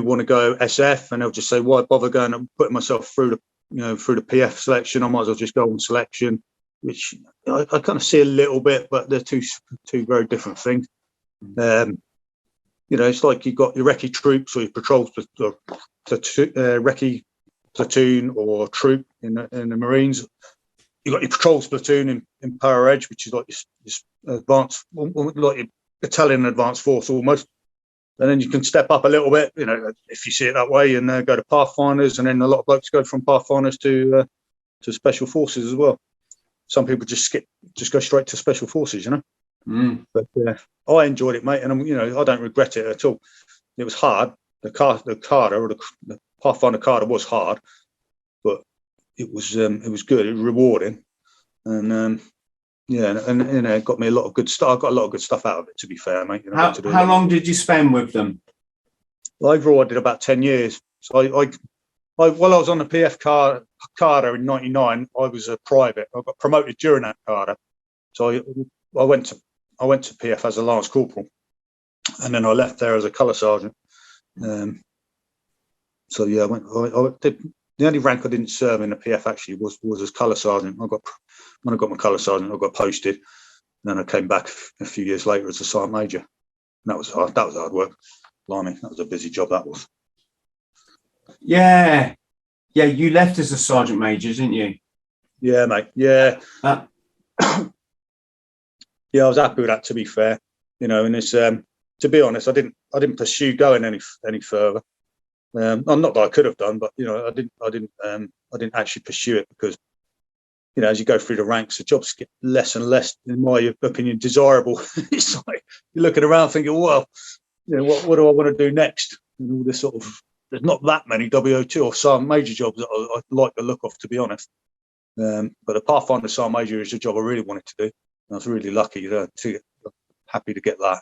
want to go SF, and they'll just say, "Why bother going and putting myself through the PF selection? I might as well just go on selection," which I kind of see a little bit, but they're two very different things. It's like you've got your recce troops or your patrols, recce platoon or troop in the Marines. You've got your patrols platoon in Power Edge, which is like your advanced, like your battalion advanced force almost. And then you can step up a little bit, if you see it that way, and go to Pathfinders. And then a lot of blokes go from Pathfinders to Special Forces as well. Some people just go straight to Special Forces, But I enjoyed it, mate, and I don't regret it at all. It was hard. The Pathfinder Carter was hard, but it was good. It was rewarding, and it got me a lot of good stuff. I got a lot of good stuff out of it, to be fair, mate. How long did you spend with them? Overall, I did about 10 years. So while I was on the PF Carter in '99, I was a private. I got promoted during that Carter, so I went to PF as a Lance Corporal, and then I left there as a colour sergeant. I did. The only rank I didn't serve in the PF actually was as colour sergeant. When I got my colour sergeant, I got posted. And then I came back a few years later as a sergeant major. And that was hard. That was hard work. Blimey, that was a busy job. That was. Yeah. You left as a sergeant major, didn't you? Yeah, mate. Yeah. I was happy with that. To be fair, and it's to be honest, I didn't pursue going any further. Not that I could have done, but I didn't actually pursue it because as you go through the ranks, the jobs get less and less, in my opinion, desirable. It's like you're looking around thinking, well, what do I want to do next? And all this sort of, there's not that many WO2 or sergeant major jobs that I like the look of, to be honest. But the Pathfinder sergeant major is a job I really wanted to do. And I was really lucky, happy to get that.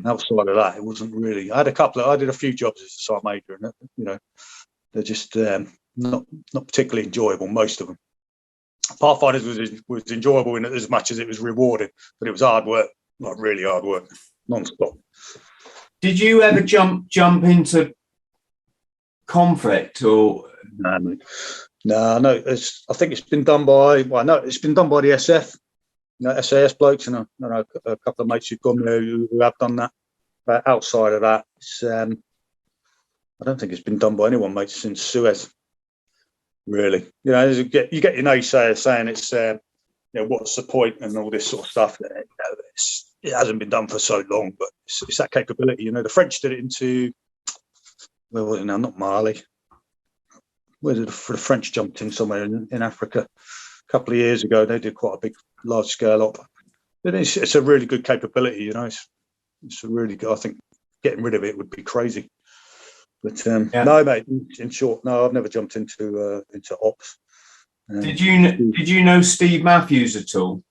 Outside of that, it wasn't really. I did a few jobs as a sergeant major, and they're just not particularly enjoyable. Most of them. Pathfinders was enjoyable in as much as it was rewarding, but it was hard work, like really hard work, non-stop. Did you ever jump into conflict or? No. I think it's been done by. It's been done by the SF. SAS blokes, and a couple of mates who've gone there who have done that. But outside of that, I don't think it's been done by anyone, mate, since Suez. Really, you get your naysayers saying it's, what's the point and all this sort of stuff. It hasn't been done for so long, but it's that capability. The French did it into, where was it now? Not Mali. Where did the French jumped in somewhere in Africa a couple of years ago? They did quite a big, large scale op. But it's a really good capability. It's a really good. I think getting rid of it would be crazy. But no, mate. In short, no, I've never jumped into ops. Did you know Steve Matthews at all?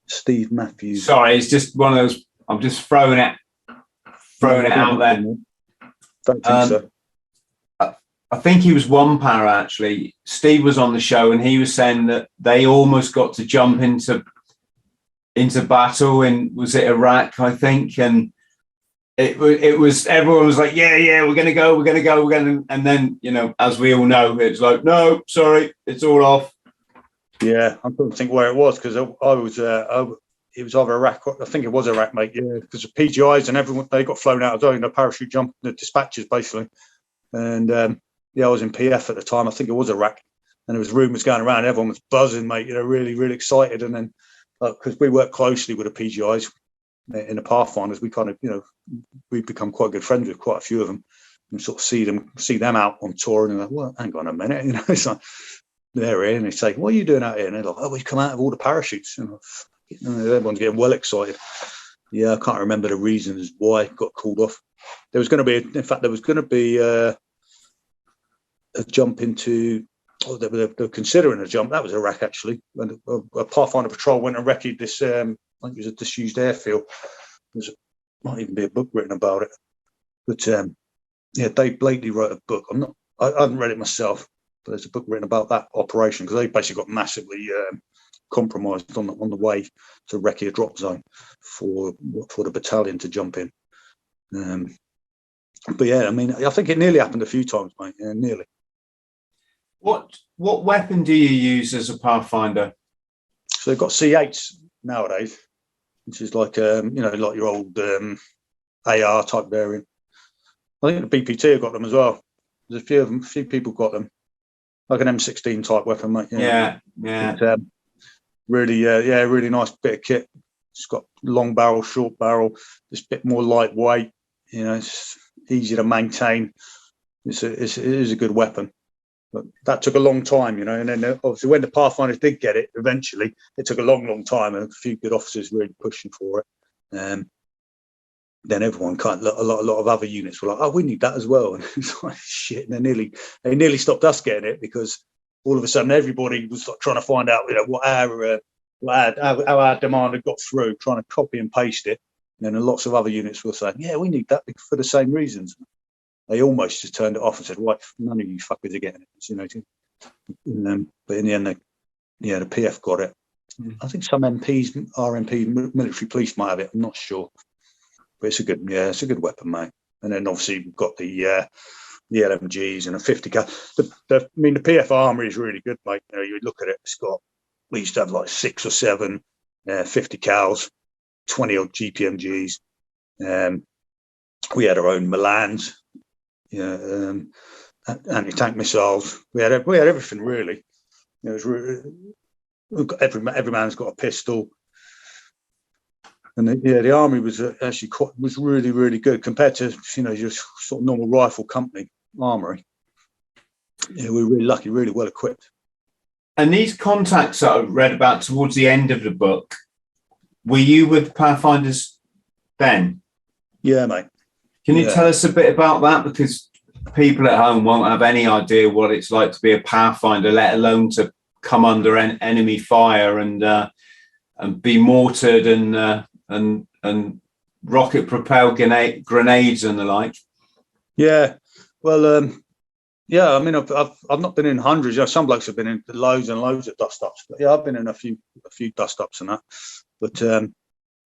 Steve Matthews. Sorry, it's just one of those. I'm just throwing it out there. Don't think so. I think he was one para actually. Steve was on the show and he was saying that they almost got to jump into battle in, was it Iraq, I think, and it was everyone was like, yeah, we're gonna go, and then as we all know, it's like, no, sorry, it's all off. Yeah, I'm trying to think where it was because it was either Iraq, I think it was Iraq, mate. Yeah, because the PGIs and everyone, they got flown out of the parachute jump, the dispatches basically, and I was in PF at the time. I think it was Iraq, and there was rumours going around. Everyone was buzzing, mate. Really, really excited, and then because we work closely with the PGIs in the Pathfinders, we kind of, we've become quite good friends with quite a few of them, and sort of see them out on tour, and they're like, well, hang on a minute, it's like, they're here and they say, what are you doing out here? And they're like, oh, we've come out of all the parachutes. And everyone's getting well excited. Yeah, I can't remember the reasons why it got called off. There was going to be a jump into, they were considering a jump. That was Iraq, actually. When a Pathfinder patrol went and wrecked this, I think it was a disused airfield. Might even be a book written about it. But Dave Blakely wrote a book. I haven't read it myself, but there's a book written about that operation because they basically got massively compromised on the way to Rekia drop zone for the battalion to jump in. But yeah, I mean, I think it nearly happened a few times, mate. Yeah, nearly. What weapon do you use as a Pathfinder? So they've got C8s nowadays, which is like like your old AR type variant. I think the BPT have got them as well. There's a few of them. A few people got them, like an M16 type weapon, mate. Yeah. But, really nice bit of kit. It's got long barrel, short barrel. It's a bit more lightweight. It's easy to maintain. It is a good weapon. But that took a long time, and then obviously when the Pathfinders did get it, eventually, it took a long time, and a few good officers really pushing for it. Then everyone a lot of other units were like, oh, we need that as well. And it's like, shit. And they nearly stopped us getting it because all of a sudden everybody was like trying to find out, how our demand had got through, trying to copy and paste it. And then lots of other units were saying, yeah, we need that for the same reasons. They almost just turned it off and said, right, none of you fuckers are getting it. But in the end, the PF got it. I think some MPs, RMP, military police might have it. I'm not sure. But it's a good weapon, mate. And then obviously we've got the LMGs and a 50 cal. The PF armory is really good, mate. You look at it, we used to have like 6 or 7 50 cals, 20 odd GPMGs. We had our own Milans, anti-tank missiles. We had everything really. It was we've got every man's got a pistol. And the army was actually was really, really good compared to your sort of normal rifle company armory. Yeah, we were really lucky, really well equipped. And these contacts that I read about towards the end of the book, were you with Pathfinders then? Yeah, mate. Can you tell us a bit about that? Because people at home won't have any idea what it's like to be a Pathfinder, let alone to come under enemy fire and be mortared and rocket propelled grenades and the like. Yeah, well, I mean, I've not been in hundreds. Some blokes have been in loads and loads of dust ups, but I've been in a few dust ups and that. But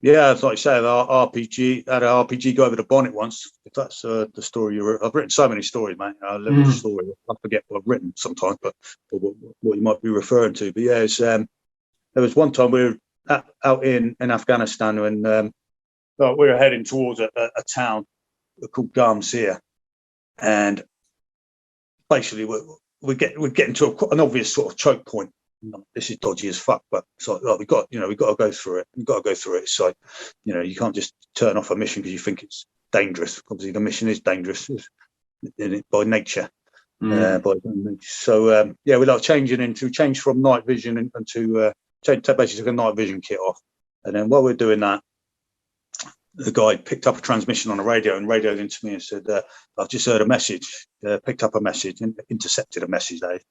it's like you say, our RPG had an RPG go over the bonnet once. If that's the story I've written so many stories, mate. I love the story. I forget what I've written sometimes, but what you might be referring to. But yeah, there was one time we were out in Afghanistan when we were heading towards a town called Garmsir, and basically we get into an obvious sort of choke point. This is dodgy as fuck, but it's like, we got to go through it. We've got to go through it. So, you can't just turn off a mission because you think it's dangerous. Obviously, the mission is dangerous by nature. So we like change from night vision into basically took a night vision kit off, and then while we're doing that, the guy picked up a transmission on a radio and radioed into me and said, I've just heard a message, picked up a message, intercepted a message, Dave.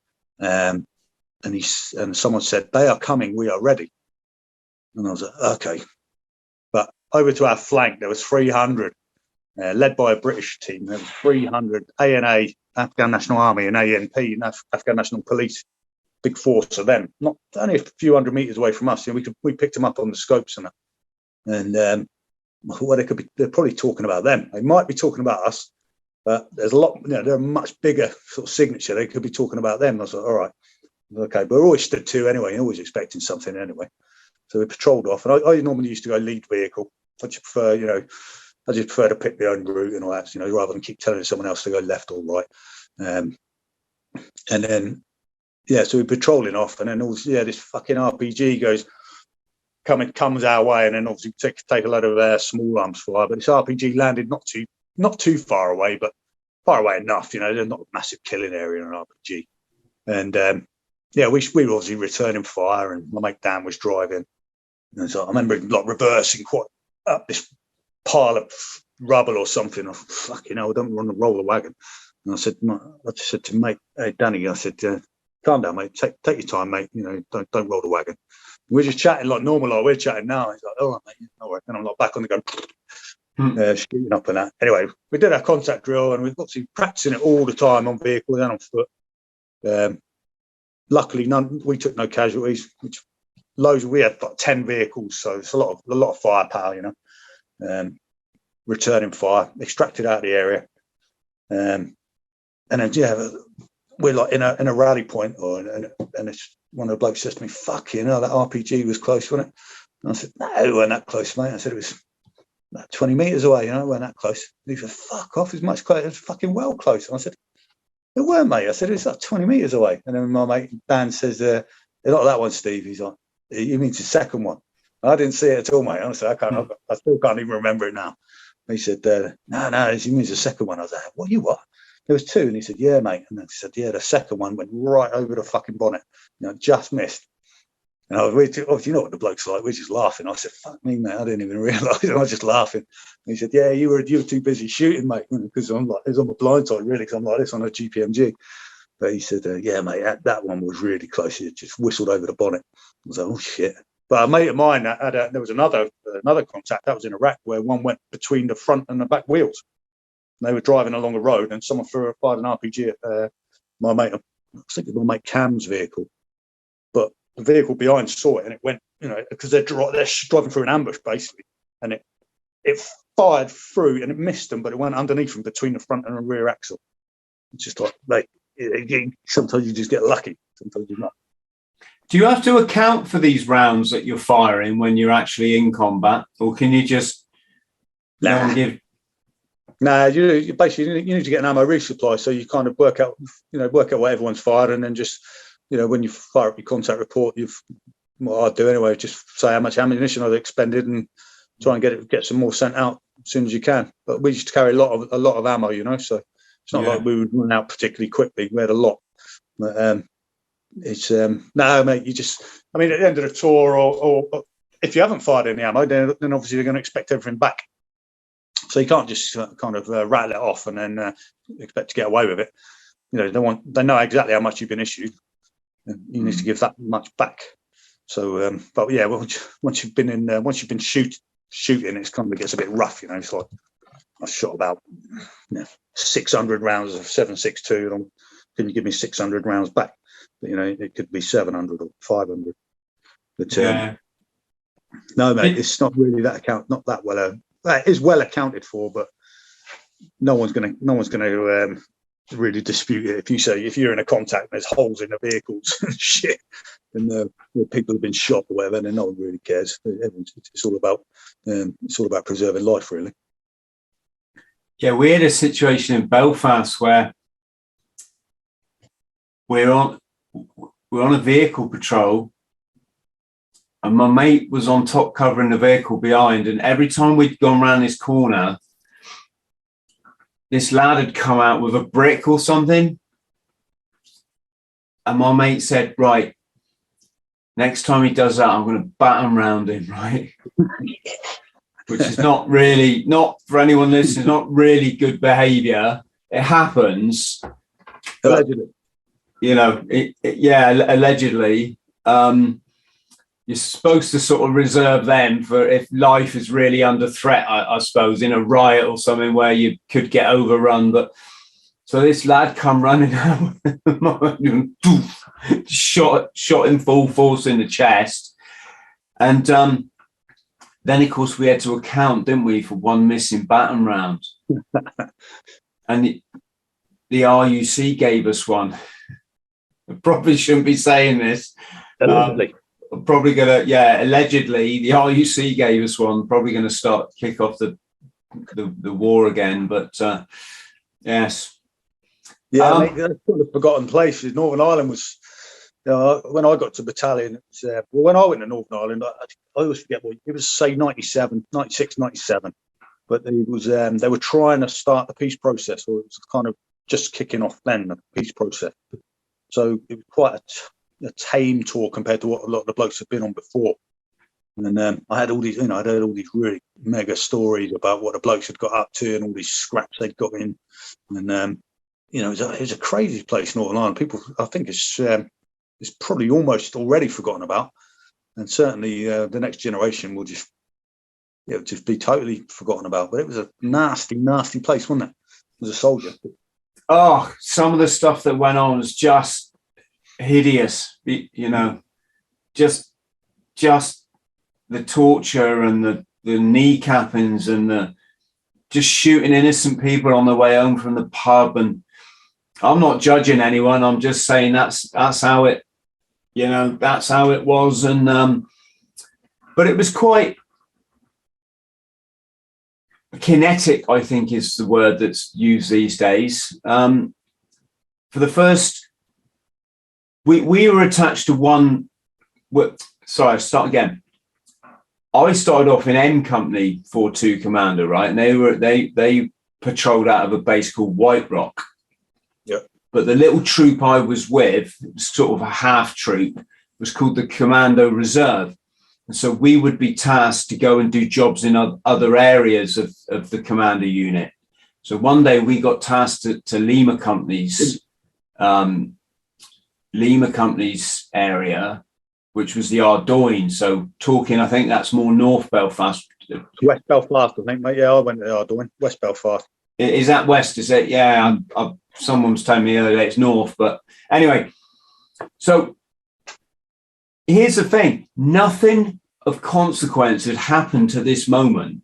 And someone said, they are coming, we are ready. And I was like, okay. But over to our flank, there was 300, led by a British team. There was 300 ANA, Afghan National Army, and ANP, Afghan National Police, big force of them. Not only a few hundred meters away from us. We picked them up on the scopes and that. And they're probably talking about them. They might be talking about us, but there's a lot, they're a much bigger sort of signature. They could be talking about them. I was like, all right, okay. But we're always stood to anyway, always expecting something anyway. So we patrolled off, and I normally used to go lead vehicle. I just prefer, to pick my own route and all that, rather than keep telling someone else to go left or right. And then, so we're patrolling off, and then this fucking RPG comes our way, and then obviously take a load of small arms fire. But this RPG landed not too far away, but far away enough. They're not a massive killing area in an RPG. And yeah, we were obviously returning fire, and my mate Dan was driving. And so I remember like reversing quite up this pile of rubble or something. I thought, fucking hell, I don't want to roll the wagon. And I just said to mate, hey Danny, I said, calm down, mate. Take your time, mate. You know, don't roll the wagon. We're just chatting like normal, like we're chatting now. He's like, all right, mate, all right. And I'm like back on the go, shooting up and that. Anyway, we did our contact drill, and we've obviously practicing it all the time on vehicles and on foot. Luckily, we took no casualties. Which loads. We had like 10 vehicles, so it's a lot of firepower, you know. Returning fire, extracted out of the area, and then we're like in a rally point, and it's one of the blokes says to me, "Fucking hell, that RPG was close, wasn't it?" And I said, "No, it wasn't that close, mate." I said it was about 20 meters away, you know, it wasn't that close. And he said, "Fuck off, it's much closer. It's fucking well close." And I said, "It weren't, mate." I said, "It's like 20 meters away." And then my mate Dan says, "Not that one, Steve." He's like, "You mean the second one?" I didn't see it at all, mate. Honestly, I still can't even remember it now. He said, no, he means the second one. I was like, what? There was two. And he said, yeah, mate. And then he said, yeah, the second one went right over the fucking bonnet. You know, just missed. And obviously, you know what the bloke's like. We're just laughing. I said, fuck me, mate. I didn't even realise. And I was just laughing. And he said, yeah, you were too busy shooting, mate. Because I'm like, it was on my blind side, really, because I'm like this on a GPMG. But he said, yeah, mate, that one was really close. It just whistled over the bonnet. I was like, oh, shit. But a mate of mine, there was another contact that was in Iraq where one went between the front and the back wheels. And they were driving along a road, and someone fired an RPG at my mate. I think it was my mate Cam's vehicle, but the vehicle behind saw it, and it went, you know, because they're driving through an ambush basically, and it fired through, and it missed them, but it went underneath them between the front and the rear axle. It's just like sometimes you just get lucky, sometimes you're not. Do you have to account for these rounds that you're firing when you're actually in combat, or can you just give? Nah, you basically you need to get an ammo resupply, so you kind of work out what everyone's fired, and then just, you know, when you fire up your contact report, what I do anyway, just say how much ammunition I've expended and try and get some more sent out as soon as you can. But we used to carry a lot of ammo, you know, so it's not like we would run out particularly quickly. We had a lot, but it's no, mate. At the end of the tour, or if you haven't fired any ammo, then obviously you're going to expect everything back. So you can't just kind of rattle it off and then expect to get away with it. You know, they know exactly how much you've been issued, and you need to give that much back. So, but yeah, once you've been shooting, it's kind of gets a bit rough. You know, it's like I shot about 600 rounds of 7.62, and can you give me 600 rounds back? You know, it could be 700 or 500. But no, mate, it's not really not that well. It is well accounted for, but no one's going to really dispute it. If you're in a contact and there's holes in the vehicles and shit, and people have been shot or whatever, then no one really cares. It's all about preserving life, really. Yeah, we had a situation in Belfast where we're on a vehicle patrol, and my mate was on top covering the vehicle behind, and every time we'd gone around this corner, this lad had come out with a brick or something, and my mate said, right, next time he does that, I'm going to baton round him, right? Which is not for anyone listening, not really good behaviour. It happens. Allegedly. You know, allegedly. You're supposed to sort of reserve them for if life is really under threat, I suppose, in a riot or something where you could get overrun. But so this lad come running out, shot him full force in the chest. And then, of course, we had to account, didn't we, for one missing baton round. And the RUC gave us one. I probably shouldn't be saying this. Allegedly. Probably allegedly the RUC gave us one. Probably going to kick off the war again. But yes, mate, that's sort of forgotten places. Northern Ireland was, when I got to battalion, it was, when I went to Northern Ireland, I always forget what it was. Say 97, 96, 97. But it was they were trying to start the peace process, or it was kind of just kicking off then the peace process. So it was a tame tour compared to what a lot of the blokes had been on before. And I had all these, you know, I'd heard all these really mega stories about what the blokes had got up to and all these scraps they'd got in. And you know, it was a crazy place, Northern Ireland. People, I think it's probably almost already forgotten about, and certainly the next generation will just be totally forgotten about. But it was a nasty, nasty place, wasn't it? As a soldier. Oh, some of the stuff that went on was just hideous. You know, just the torture and the kneecappings and the just shooting innocent people on the way home from the pub. And I'm not judging anyone. I'm just saying that's how it, you know, that's how it was. And but it was quite kinetic, I think is the word that's used these days. For the first, we were attached to one. Sorry, start again. I started off in M Company 4-2 Commander, right? And they patrolled out of a base called White Rock. Yeah. But the little troop I was with, it was sort of a half troop, was called the Commando Reserve. And so we would be tasked to go and do jobs in other areas of the commander unit. So one day we got tasked to Lima Company's area, which was the Ardoyne. So talking, I think that's more North Belfast. West Belfast, I think, mate. Yeah, I went to the Ardoyne. West Belfast. Is that west? Is it? Yeah, someone was telling me earlier it's north. But anyway, so here's the thing. Nothing of consequence had happened to this moment.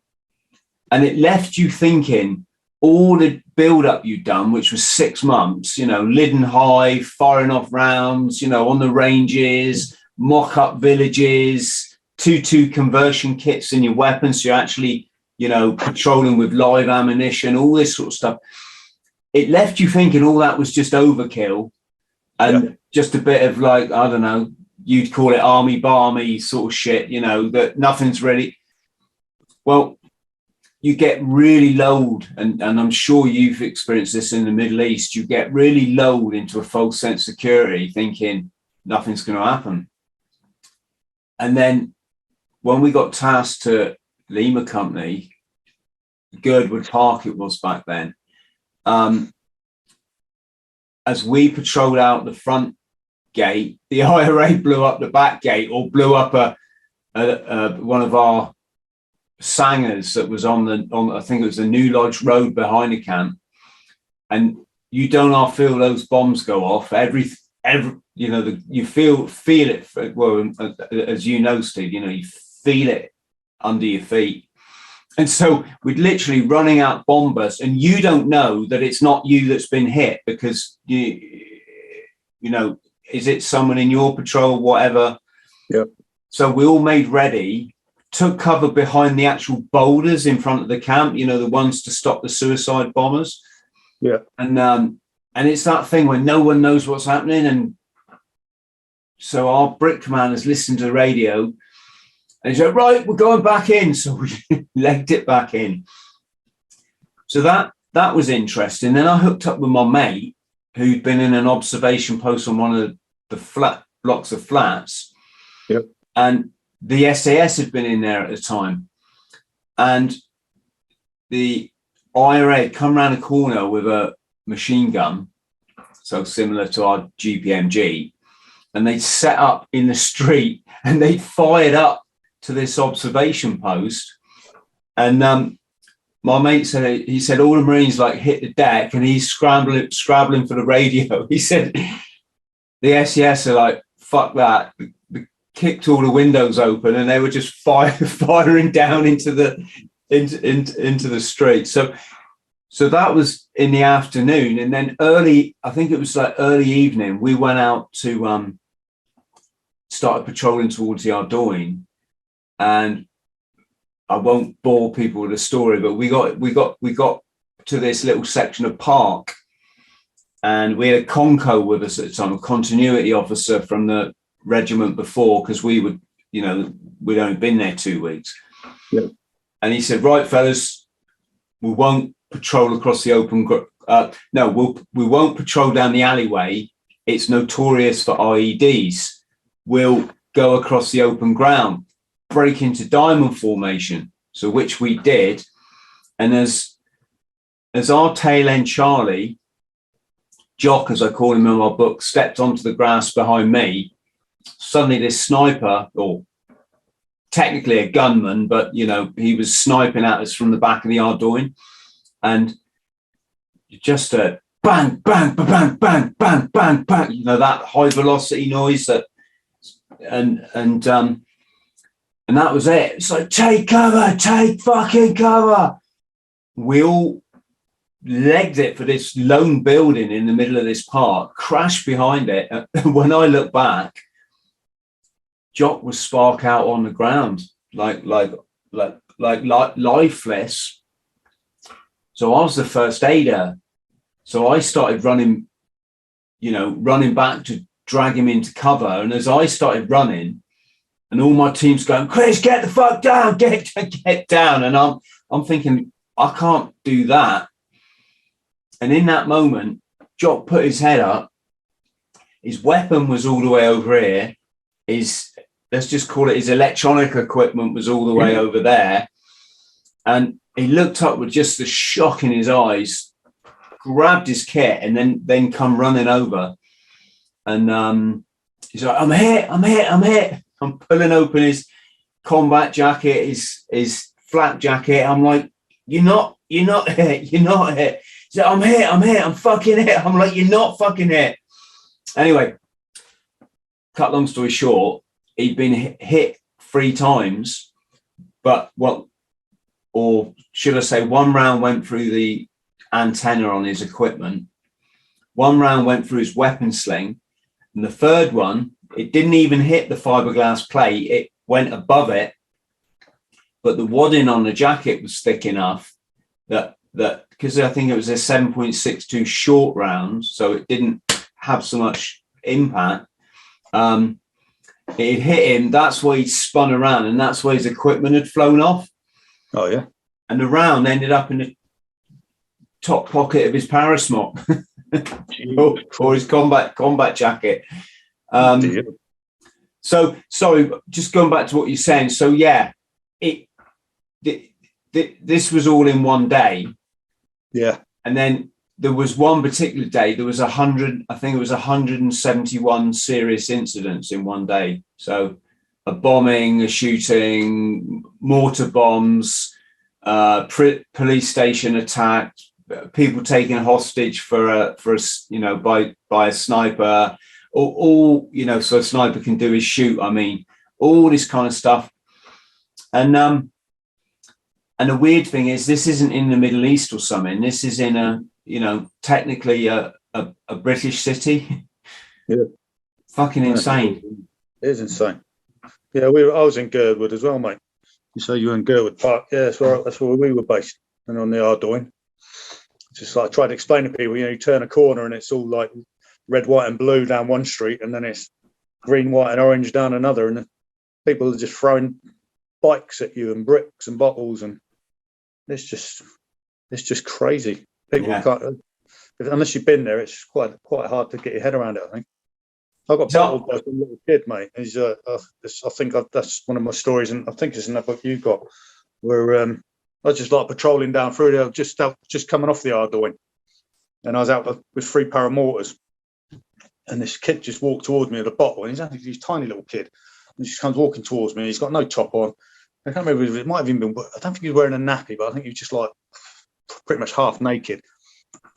And it left you thinking all the build-up you'd done, which was 6 months, you know, Liddon High, firing off rounds, you know, on the ranges, mock-up villages, 2-2 conversion kits in your weapons. So you're actually, you know, patrolling with live ammunition, all this sort of stuff. It left you thinking all that was just overkill and just a bit of like, I don't know, you'd call it army barmy sort of shit, you know, that nothing's really. Well, you get really lulled, and I'm sure you've experienced this in the Middle East, you get really lulled into a false sense of security thinking nothing's going to happen. And then when we got tasked to Lima Company, Girdwood Park it was back then, as we patrolled out the front gate, the IRA blew up the back gate, or blew up one of our sangers that was on I think it was the New Lodge Road behind the camp. And you don't half feel those bombs go off. Every you know, you feel it. Well, as you know, Steve, you know, you feel it under your feet. And so we're literally running out bomb bursts, and you don't know that it's not you that's been hit, because you know, is it someone in your patrol, whatever? Yeah. So we all made ready, took cover behind the actual boulders in front of the camp, you know, the ones to stop the suicide bombers. Yeah. And it's that thing when no one knows what's happening. And so our brick commanders listened to the radio and he said, right, we're going back in. So we legged it back in. So that was interesting. Then I hooked up with my mate who'd been in an observation post on one of the flat blocks of flats. Yep. And the SAS had been in there at the time. And the IRA had come around a corner with a machine gun, so similar to our GPMG, and they'd set up in the street and they fired up to this observation post. And my mate said, he said all the Marines like hit the deck and he's scrabbling for the radio. He said the SAS are like, fuck that, kicked all the windows open and they were just firing down into the street. So that was in the afternoon, and then I think it was like early evening, we went out to started patrolling towards the Ardoyne. And I won't bore people with the story, but we got to this little section of park, and we had a conco with us at the time, a continuity officer from the regiment before, because we would, you know, we'd only been there 2 weeks. Yeah. And he said, right, fellas, we won't patrol across the open. We won't patrol down the alleyway. it's notorious for IEDs, will go across the open ground, break into diamond formation. So which we did. And as our tail end Charlie, Jock, as I call him in my book, stepped onto the grass behind me, suddenly this sniper, or technically a gunman, but, you know, he was sniping at us from the back of the Ardoin. And just a bang, bang, bang, bang, bang, bang, bang, you know, that high velocity noise that, and that was it. It's like, take cover, take fucking cover. We all legged it for this lone building in the middle of this park, crashed behind it. When I look back, Jock was spark out on the ground, like lifeless. So I was the first aider. So I started running back to drag him into cover. And as I started running, and all my team's going, Chris, get the fuck down, get down. And I'm thinking, I can't do that. And in that moment, Jock put his head up. His weapon was all the way over here. Let's just call it his electronic equipment was all the way over there. And he looked up with just the shock in his eyes, grabbed his kit, and then come running over. And he's like, I'm hit. I'm pulling open his combat jacket, his flak jacket. I'm like, you're not hit. He's like, I'm hit. I'm fucking hit. I'm like, you're not fucking hit. Anyway, cut long story short, he'd been hit 3 times, but or should I say, 1 round went through the antenna on his equipment. 1 round went through his weapon sling. And the 3rd one, it didn't even hit the fiberglass plate. It went above it. But the wadding on the jacket was thick enough that because I think it was a 7.62 short round, so it didn't have so much impact. It hit him. That's why he spun around, and that's why his equipment had flown off. Oh yeah. And the round ended up in the top pocket of his parasmock or his combat jacket. So sorry, just going back to what you're saying. So yeah, this was all in one day. Yeah. And then there was one particular day, there was 171 serious incidents in one day. So a bombing, a shooting, mortar bombs, police station attacked, people taken hostage by a sniper, all so a sniper can do is shoot. I mean, all this kind of stuff. And the weird thing is, this isn't in the Middle East or something. This is in technically a British city. Yeah. Fucking insane. It is insane. Yeah, I was in Girdwood as well, mate. You say you were in Girdwood Park. Yeah, that's where we were based, and on the Ardoin. Just like I tried to explain to people, you turn a corner and it's all like red, white, and blue down one street, and then it's green, white, and orange down another, and people are just throwing bikes at you and bricks and bottles, and it's just crazy. People can't, unless you've been there. It's quite hard to get your head around it, I think. I got bottled by some little kid, mate. He's I think that's one of my stories, and I think it's in that book you got, where I was just like patrolling down through there, just coming off the Ardoin, and I was out with 3 paramotors, and this kid just walked towards me with a bottle, and he's a tiny little kid, and he just comes walking towards me. He's got no top on. I can't remember if it might have even been. I don't think he was wearing a nappy, but I think he was just like pretty much half naked,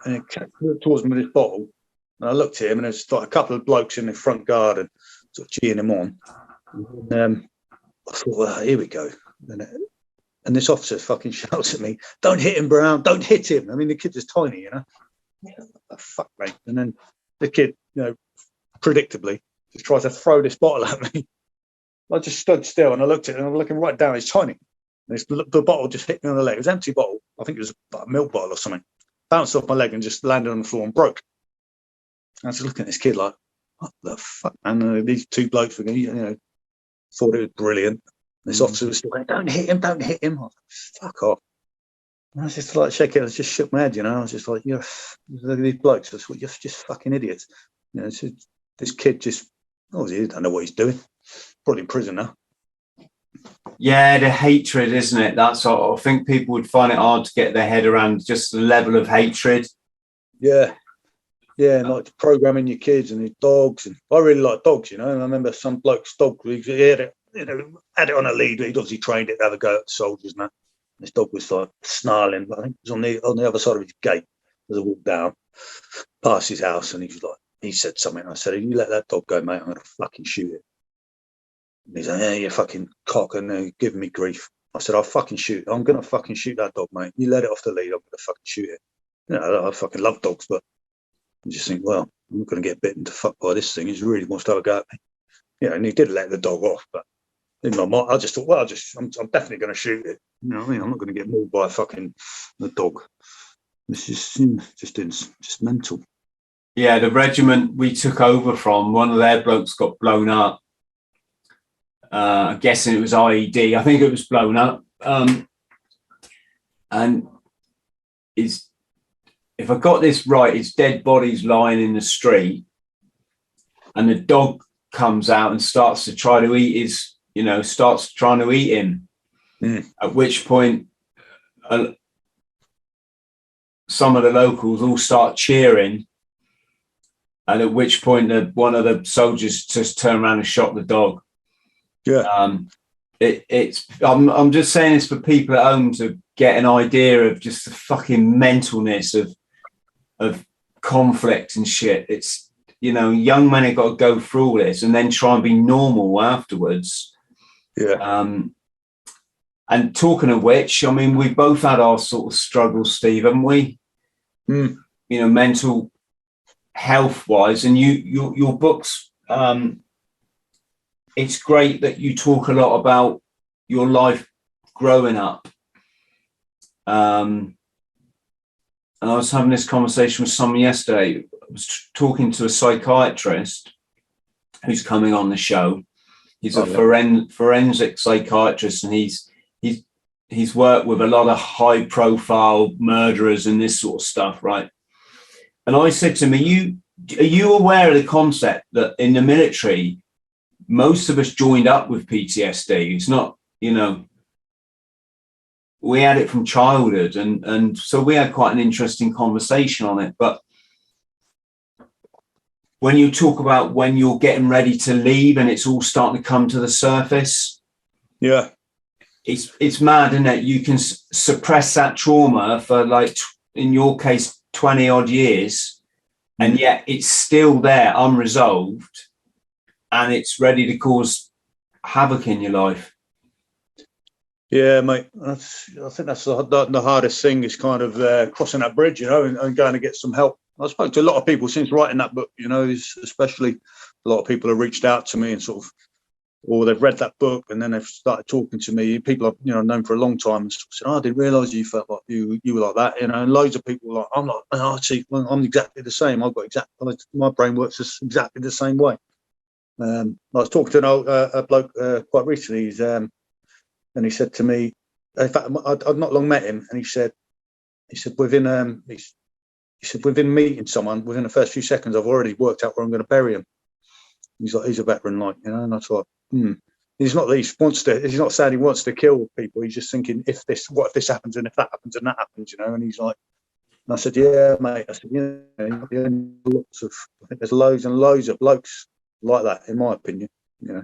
and he came towards me with his bottle. And I looked at him, and there's like a couple of blokes in the front garden, sort of cheering him on. And I thought, well, here we go. And this officer fucking shouts at me, "Don't hit him, Brown! Don't hit him!" I mean, the kid's just tiny, Yeah, what the fuck, mate? And then the kid, predictably, just tries to throw this bottle at me. I just stood still, and I looked at it, and I'm looking right down. It's tiny. And the bottle just hit me on the leg. It was an empty bottle. I think it was a milk bottle or something. Bounced off my leg and just landed on the floor and broke. I was looking at this kid like, what the fuck? And these 2 blokes were going, thought it was brilliant. This officer was still going, don't hit him. I was like, fuck off. And I was just like shaking. I just shook my head, I was just like, these blokes, you're just fucking idiots. You know, this kid just, he don't know what he's doing. Probably in prison now. Yeah, the hatred, isn't it? That's what I think people would find it hard to get their head around, just the level of hatred. Yeah. Yeah, and like programming your kids and his dogs. And I really like dogs, you know. And I remember some bloke's dog, he had it, had it on a lead. He'd obviously trained it to have a go at the soldiers and that. And this dog was like snarling. I think it was on the other side of his gate as I walked down past his house, and he said something. I said, "If you let that dog go, mate, I'm going to fucking shoot it." And he's like, "Yeah, you fucking cock," and giving me grief. I said, "I'll fucking shoot. I'm going to fucking shoot that dog, mate. You let it off the lead, I'm going to fucking shoot it." You know, I fucking love dogs, but I just think, well, I'm not going to get bitten to fuck by this thing. He really wants to have a go at me. You know, and he did let the dog off, but in my mind, I just thought, well, I'm definitely going to shoot it. You know what I mean? I'm not going to get mauled by a dog. This is just mental. Yeah, the regiment we took over from, one of their blokes got blown up. I'm guessing it was IED. I think it was blown up. And if I got this right, his dead body's lying in the street, and the dog comes out and starts to try to eat starts trying to eat him. At which point, some of the locals all start cheering, and at which point one of the soldiers just turned around and shot the dog. Yeah. I'm just saying this for people at home to get an idea of just the fucking mentalness of conflict and shit. It's, young men have got to go through all this and then try and be normal afterwards. Yeah. And talking of which, I mean, we've both had our sort of struggles, Steve, haven't we? Mental health wise, and your books, it's great that you talk a lot about your life growing up. And I was having this conversation with someone yesterday. I was talking to a psychiatrist who's coming on the show. He's a forensic psychiatrist, and he's worked with a lot of high profile murderers and this sort of stuff, right? And I said to him, are you aware of the concept that in the military, most of us joined up with PTSD? It's not, we had it from childhood, and so we had quite an interesting conversation on it. But when you talk about when you're getting ready to leave and it's all starting to come to the surface, yeah, it's mad, isn't it? You can suppress that trauma for, like, in your case, 20 odd years, and yet it's still there unresolved, and it's ready to cause havoc in your life. Yeah, mate. I think that's the hardest thing, is kind of crossing that bridge, and going to get some help. I spoke to a lot of people since writing that book, especially a lot of people have reached out to me and sort of, or they've read that book and then they've started talking to me. People I've known for a long time and said, "Oh, I didn't realise you felt like you were like that," and loads of people were like, "I'm not. Actually, I'm exactly the same. My brain works exactly the same way." I was talking to a bloke quite recently, and he said to me, in fact, I'd not long met him, and he said within meeting someone, within the first few seconds, I've already worked out where I'm going to bury him. He's like, he's a veteran, and I thought, he's not saying he wants to kill people. He's just thinking, what if this happens, and if that happens, and that happens, and he's like, and I said, yeah, mate. I said, I think there's loads and loads of blokes like that, in my opinion. I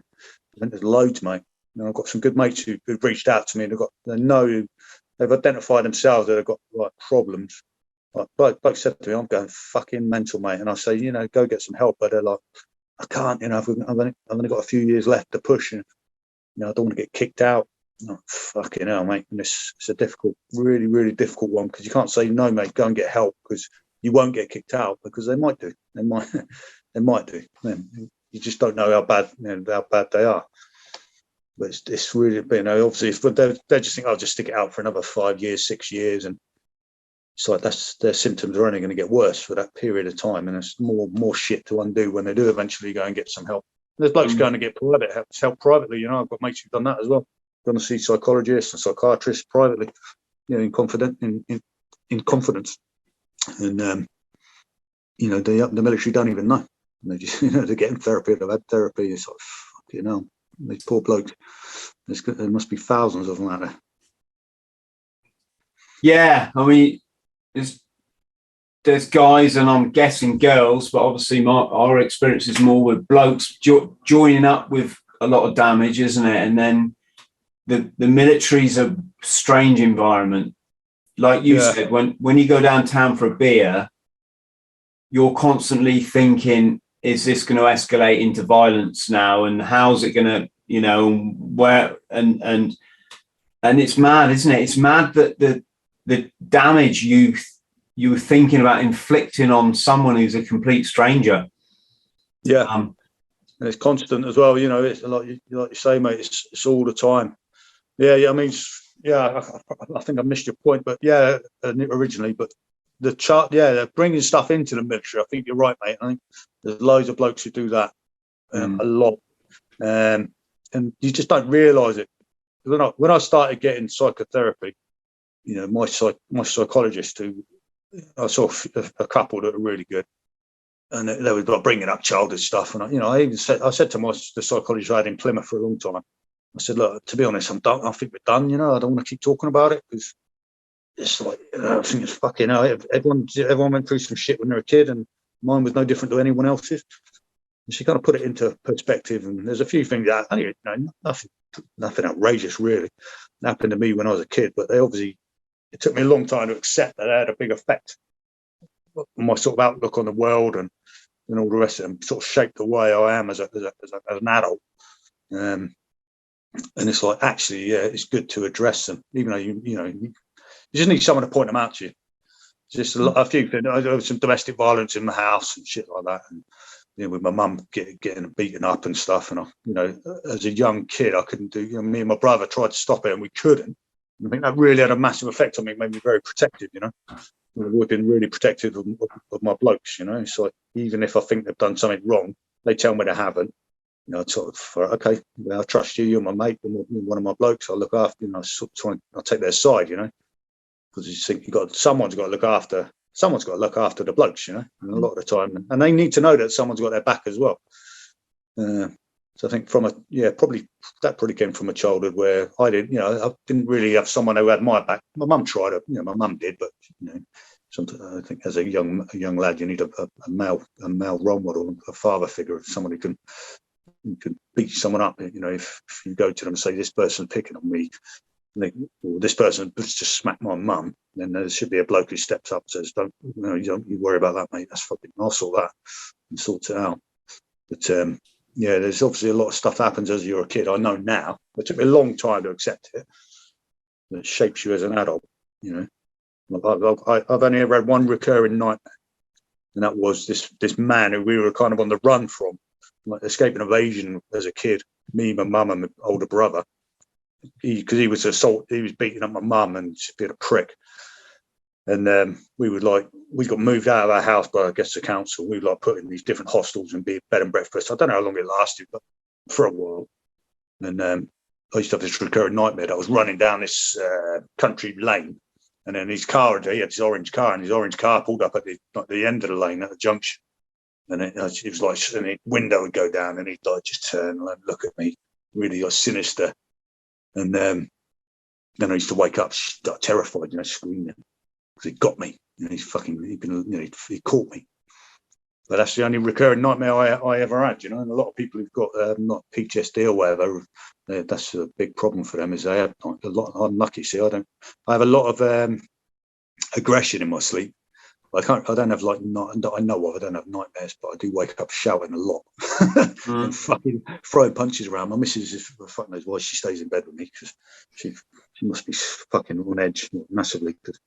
think there's loads, mate. I've got some good mates who've reached out to me, and they've identified themselves that have got like problems. Like bloke said to me, "I'm going fucking mental, mate," and I say, go get some help. But they're like, "I can't, I've only got a few years left to push, and I don't want to get kicked out." Oh, fucking hell, mate. And it's a difficult, really, really difficult one, because you can't say, "No, mate, go and get help," because you won't get kicked out, because they might do. They might do. You just don't know how bad they are. But it's really, obviously, they just think, I'll just stick it out for another 5 years, 6 years, and it's like their symptoms are only going to get worse for that period of time, and there's more shit to undo when they do eventually go and get some help. There's blokes going to get private help privately. I've got mates who've done that as well. Gone to see psychologists and psychiatrists privately, in confidence, and the military don't even know. And they just, they're getting therapy. They've had therapy. It's like, fucking hell, these poor blokes. There must be thousands of them out there. Yeah, I mean, there's guys, and I'm guessing girls, but obviously our experience is more with blokes joining up with a lot of damage, isn't it? And then the military's a strange environment. Like you said, when you go downtown for a beer, you're constantly thinking, is this going to escalate into violence now? And how's it going to, where, and it's mad, isn't it? It's mad that the damage you were thinking about inflicting on someone who's a complete stranger. Yeah. And it's constant as well. It's like you say, mate, it's all the time. Yeah. I mean, I think I missed your point, but yeah, originally, but the chart, they're bringing stuff into the military. I think you're right, mate. I think there's loads of blokes who do that a lot. And you just don't realise it. When I started getting psychotherapy, my psychologist, who I saw a couple that were really good, and they were like bringing up childish stuff. And I said to the psychologist I had in Plymouth for a long time, I said, look, to be honest, I'm done. I think we're done. I don't want to keep talking about it, because it's like, I think it's fucking hell. Everyone went through some shit when they were a kid, and mine was no different to anyone else's. And she kind of put it into perspective. And there's a few things that nothing outrageous really happened to me when I was a kid, but it took me a long time to accept that they had a big effect on my sort of outlook on the world and all the rest of them, sort of shaped the way I am as an adult. And it's like, actually, it's good to address them, even though you just need someone to point them out to you. Just a few things. There was some domestic violence in my house and shit like that, and with my mum getting beaten up and stuff. And as a young kid, I couldn't do. Me and my brother tried to stop it, and we couldn't. And I think that really had a massive effect on me. It made me very protective. We've been really protective of my blokes. It's like, even if I think they've done something wrong, they tell me they haven't. Sort of, okay, I trust you. You're my mate. You're one of my blokes. I'll look after. I'll take their side. Because you think someone's got to look after the blokes. And a lot of the time, and they need to know that someone's got their back as well. So I think probably came from a childhood where I didn't really have someone who had my back. My mum tried it. My mum did, but sometimes I think as a young lad, you need a male role model, a father figure, someone who can beat someone up. If you go to them and say, this person's picking on me, or this person just smacked my mum, then there should be a bloke who steps up and says, don't you worry about that, mate. That's fucking, I'll sort that and sort it out. But there's obviously a lot of stuff happens as you're a kid. I know now. It took me a long time to accept it. It shapes you as an adult. I've only ever had one recurring nightmare, and that was this man who we were kind of on the run from, like escaping invasion as a kid. Me, my mum, and my older brother. Because he was beating up my mum and just being a prick. And we got moved out of our house by, I guess, the council. We were put in these different hostels and be bed and breakfast. I don't know how long it lasted, but for a while. And I used to have this recurring nightmare that I was running down this country lane, and then he had this orange car, and his orange car pulled up at the end of the lane at the junction. And it was like, and the window would go down, and he'd just turn and look at me, really sinister. And then I used to wake up terrified, screaming, because he got me. He caught me. But that's the only recurring nightmare I ever had. And a lot of people who've got not PTSD or whatever, that's a big problem for them. Is they have a lot. I'm lucky. See, I have a lot of aggression in my sleep. I don't have that I know of. I don't have nightmares, but I do wake up shouting a lot and fucking throwing punches around. My missus is fucking knows why she stays in bed with me, because she must be fucking on edge massively, because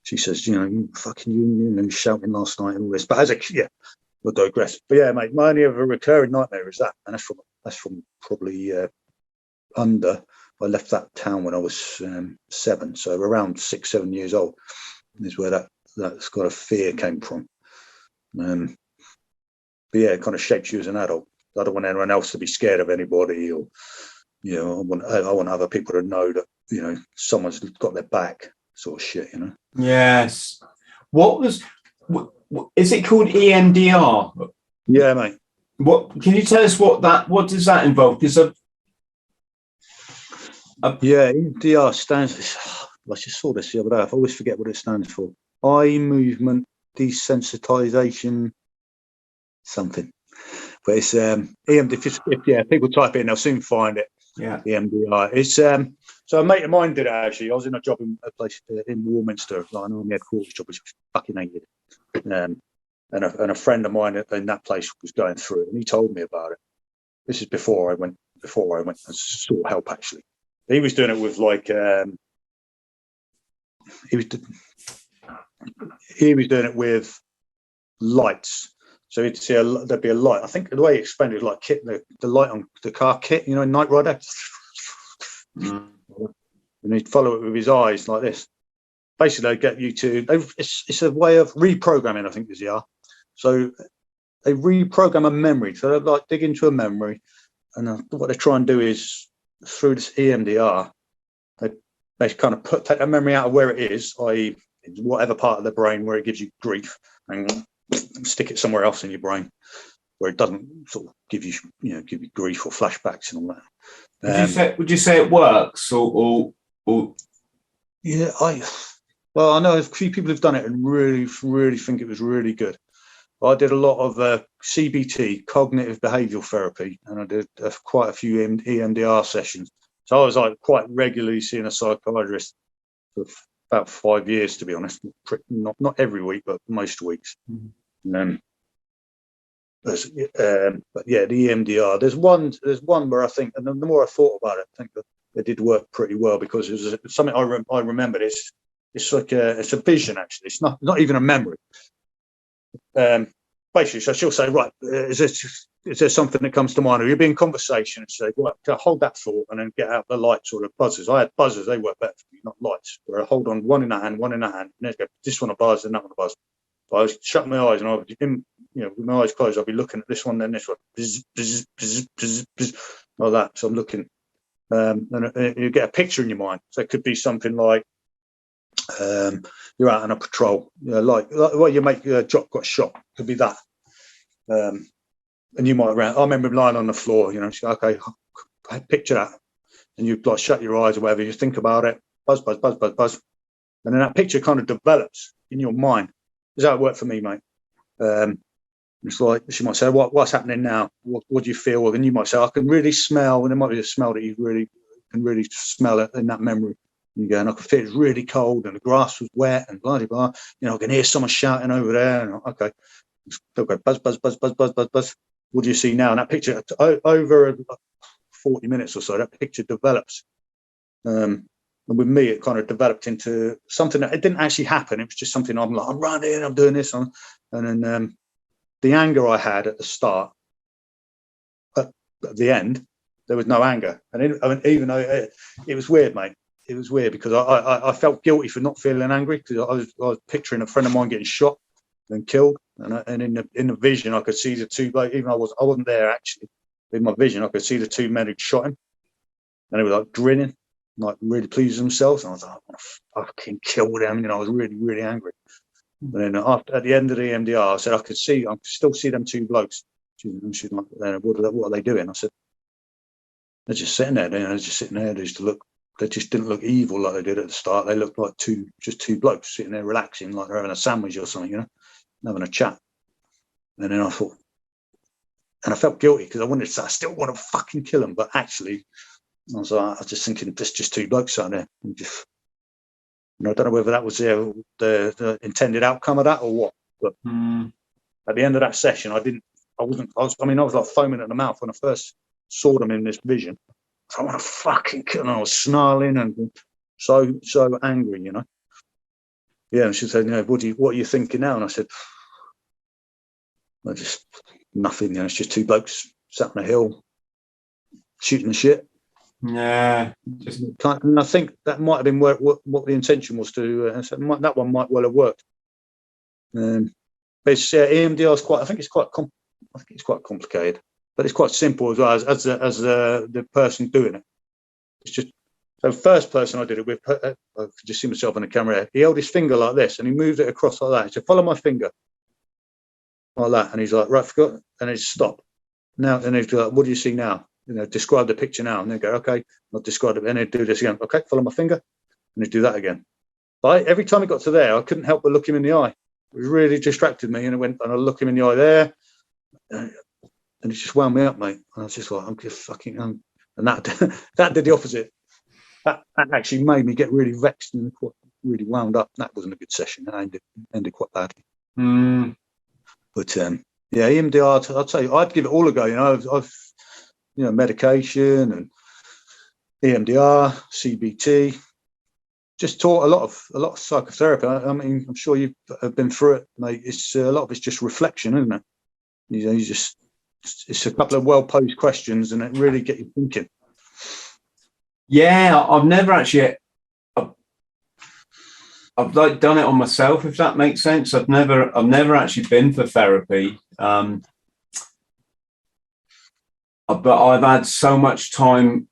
she says, you shouting last night and all this. But as a kid, we'll digress. But yeah, mate, my only ever recurring nightmare is that, and that's from probably I left that town when I was 7, so around 6-7 years old is where that's got a fear came from. But yeah, it kind of shapes you as an adult. I don't want anyone else to be scared of anybody, or I want other people to know that someone's got their back, sort of shit. Yes. What is it called? EMDR? Yeah, mate. What can you tell us what does that involve? Because yeah, EMDR stands for, I just saw this the other day. I always forget what it stands for. Eye movement desensitization something. But it's EMD. If people type in, they'll soon find it. Yeah. EMDR. It's so a mate of mine did it actually. I was in a job in a place in Warminster, like an army headquarters job, which I fucking hated. And a friend of mine in that place was going through it, and he told me about it. This is before I went and sought help. Actually, he was doing it with like he was doing it with lights. So he'd see there'd be a light. I think the way he explained it was like the light on the car kit, you know, Knight Rider. And he'd follow it with his eyes like this. Basically, they get you to. It's a way of reprogramming, I think, is the R. So they reprogram a memory. So they like dig into a memory, and what they try and do is through this EMDR, they kind of take that memory out of where it is, i.e., whatever part of the brain where it gives you grief, and stick it somewhere else in your brain where it doesn't sort of give you grief or flashbacks and all that. Would you say it works or? Yeah, I know a few people who've done it and really think it was really good. I did a lot of CBT, cognitive behavioural therapy, and I did quite a few EMDR sessions. So I was like quite regularly seeing a psychiatrist for about 5 years, to be honest. Not every week, but most weeks. Mm-hmm. But yeah, the EMDR. There's one where I think, and the more I thought about it, I think that it did work pretty well because it was something I remembered. It's like it's a vision actually. It's not even a memory. Basically, so she'll say, right, is there something that comes to mind? Or you'll be in conversation and say, right, hold that thought and then get out the lights or the buzzers. I had buzzers, they work better for me, not lights. Where I hold on one in the hand, and then go, this one a buzz and that one a buzz. So I was shutting my eyes and I would, with my eyes closed, I'll be looking at this one, then this one, bzz, bzz, bzz, bzz, bzz, like that. So I'm looking, and you get a picture in your mind. So it could be something like, you're out on a patrol, like you make Jock got shot, could be that, and you might I remember lying on the floor, okay, picture that, and you like shut your eyes or whatever, you think about it, buzz, buzz, buzz, buzz, buzz, and then that picture kind of develops in your mind. Does that work for me, mate? It's like she might say, what's happening now? What do you feel? And you might say, I can really smell, and there might be a smell that you really can really smell it in that memory. And you go, and I could feel it's really cold, and the grass was wet, and blah blah blah. I can hear someone shouting over there. And okay, buzz, buzz, buzz, buzz, buzz, buzz, buzz. What do you see now? And that picture over 40 minutes or so, that picture develops. And with me, it kind of developed into something that it didn't actually happen. It was just something I'm running, I'm doing this, and then the anger I had at the start, at the end, there was no anger, and even though it was weird, mate. It was weird because I felt guilty for not feeling angry because I was picturing a friend of mine getting shot and killed, and in the vision I could see the two, like, even though I wasn't there actually, in my vision I could see the two men who'd shot him, and they were like grinning, like really pleased with themselves, and I was like, I want to fucking kill them, I was really, really angry. And then at the end of the EMDR, I said I could still see them two blokes. She's like, what are they doing? I said, they're just sitting there, they're just sitting there, they just didn't look evil like they did at the start. They looked like two blokes sitting there relaxing, like they're having a sandwich or something, having a chat. And then I thought, and I felt guilty because I still want to fucking kill them, but actually, I was just thinking, there's just two blokes out there. And just, I don't know whether that was the intended outcome of that or what. But at the end of that session, I was like foaming at the mouth when I first saw them in this vision. I want to fucking kill them. I was snarling and so angry, Yeah, and she said, what are you thinking now? And I said, just nothing. It's just two blokes sat on a hill shooting the shit. Yeah. And I think that might have been what the intention was to. That one might well have worked. But EMDR is I think it's quite complicated, but it's quite simple as well as the person doing it. It's just the first person I did it with. I could just see myself on the camera. He held his finger like this, and he moved it across like that. He said, "Follow my finger." like that. And he's like, right, forgot. And it's stop. Now, and he's like, what do you see now? Describe the picture now. And they go, okay, I'll describe it. And he'd do this again. Okay, follow my finger. And he'd do that again. But every time it got to there, I couldn't help but look him in the eye. It really distracted me. And I look him in the eye there. And it just wound me up, mate. And I was just like, I'm just fucking, and that that did the opposite. That actually made me get really vexed and really wound up. That wasn't a good session. That ended quite badly. But yeah, EMDR, I'd say I'd give it all a go. I've medication and EMDR, CBT. Just taught a lot of psychotherapy. I mean, I'm sure you've been through it, mate. It's a lot of it's just reflection, isn't it? It's a couple of well-posed questions, and it really get you thinking. Yeah, I've never actually. I've like done it on myself, if that makes sense. I've never actually been for therapy. But I've had so much time.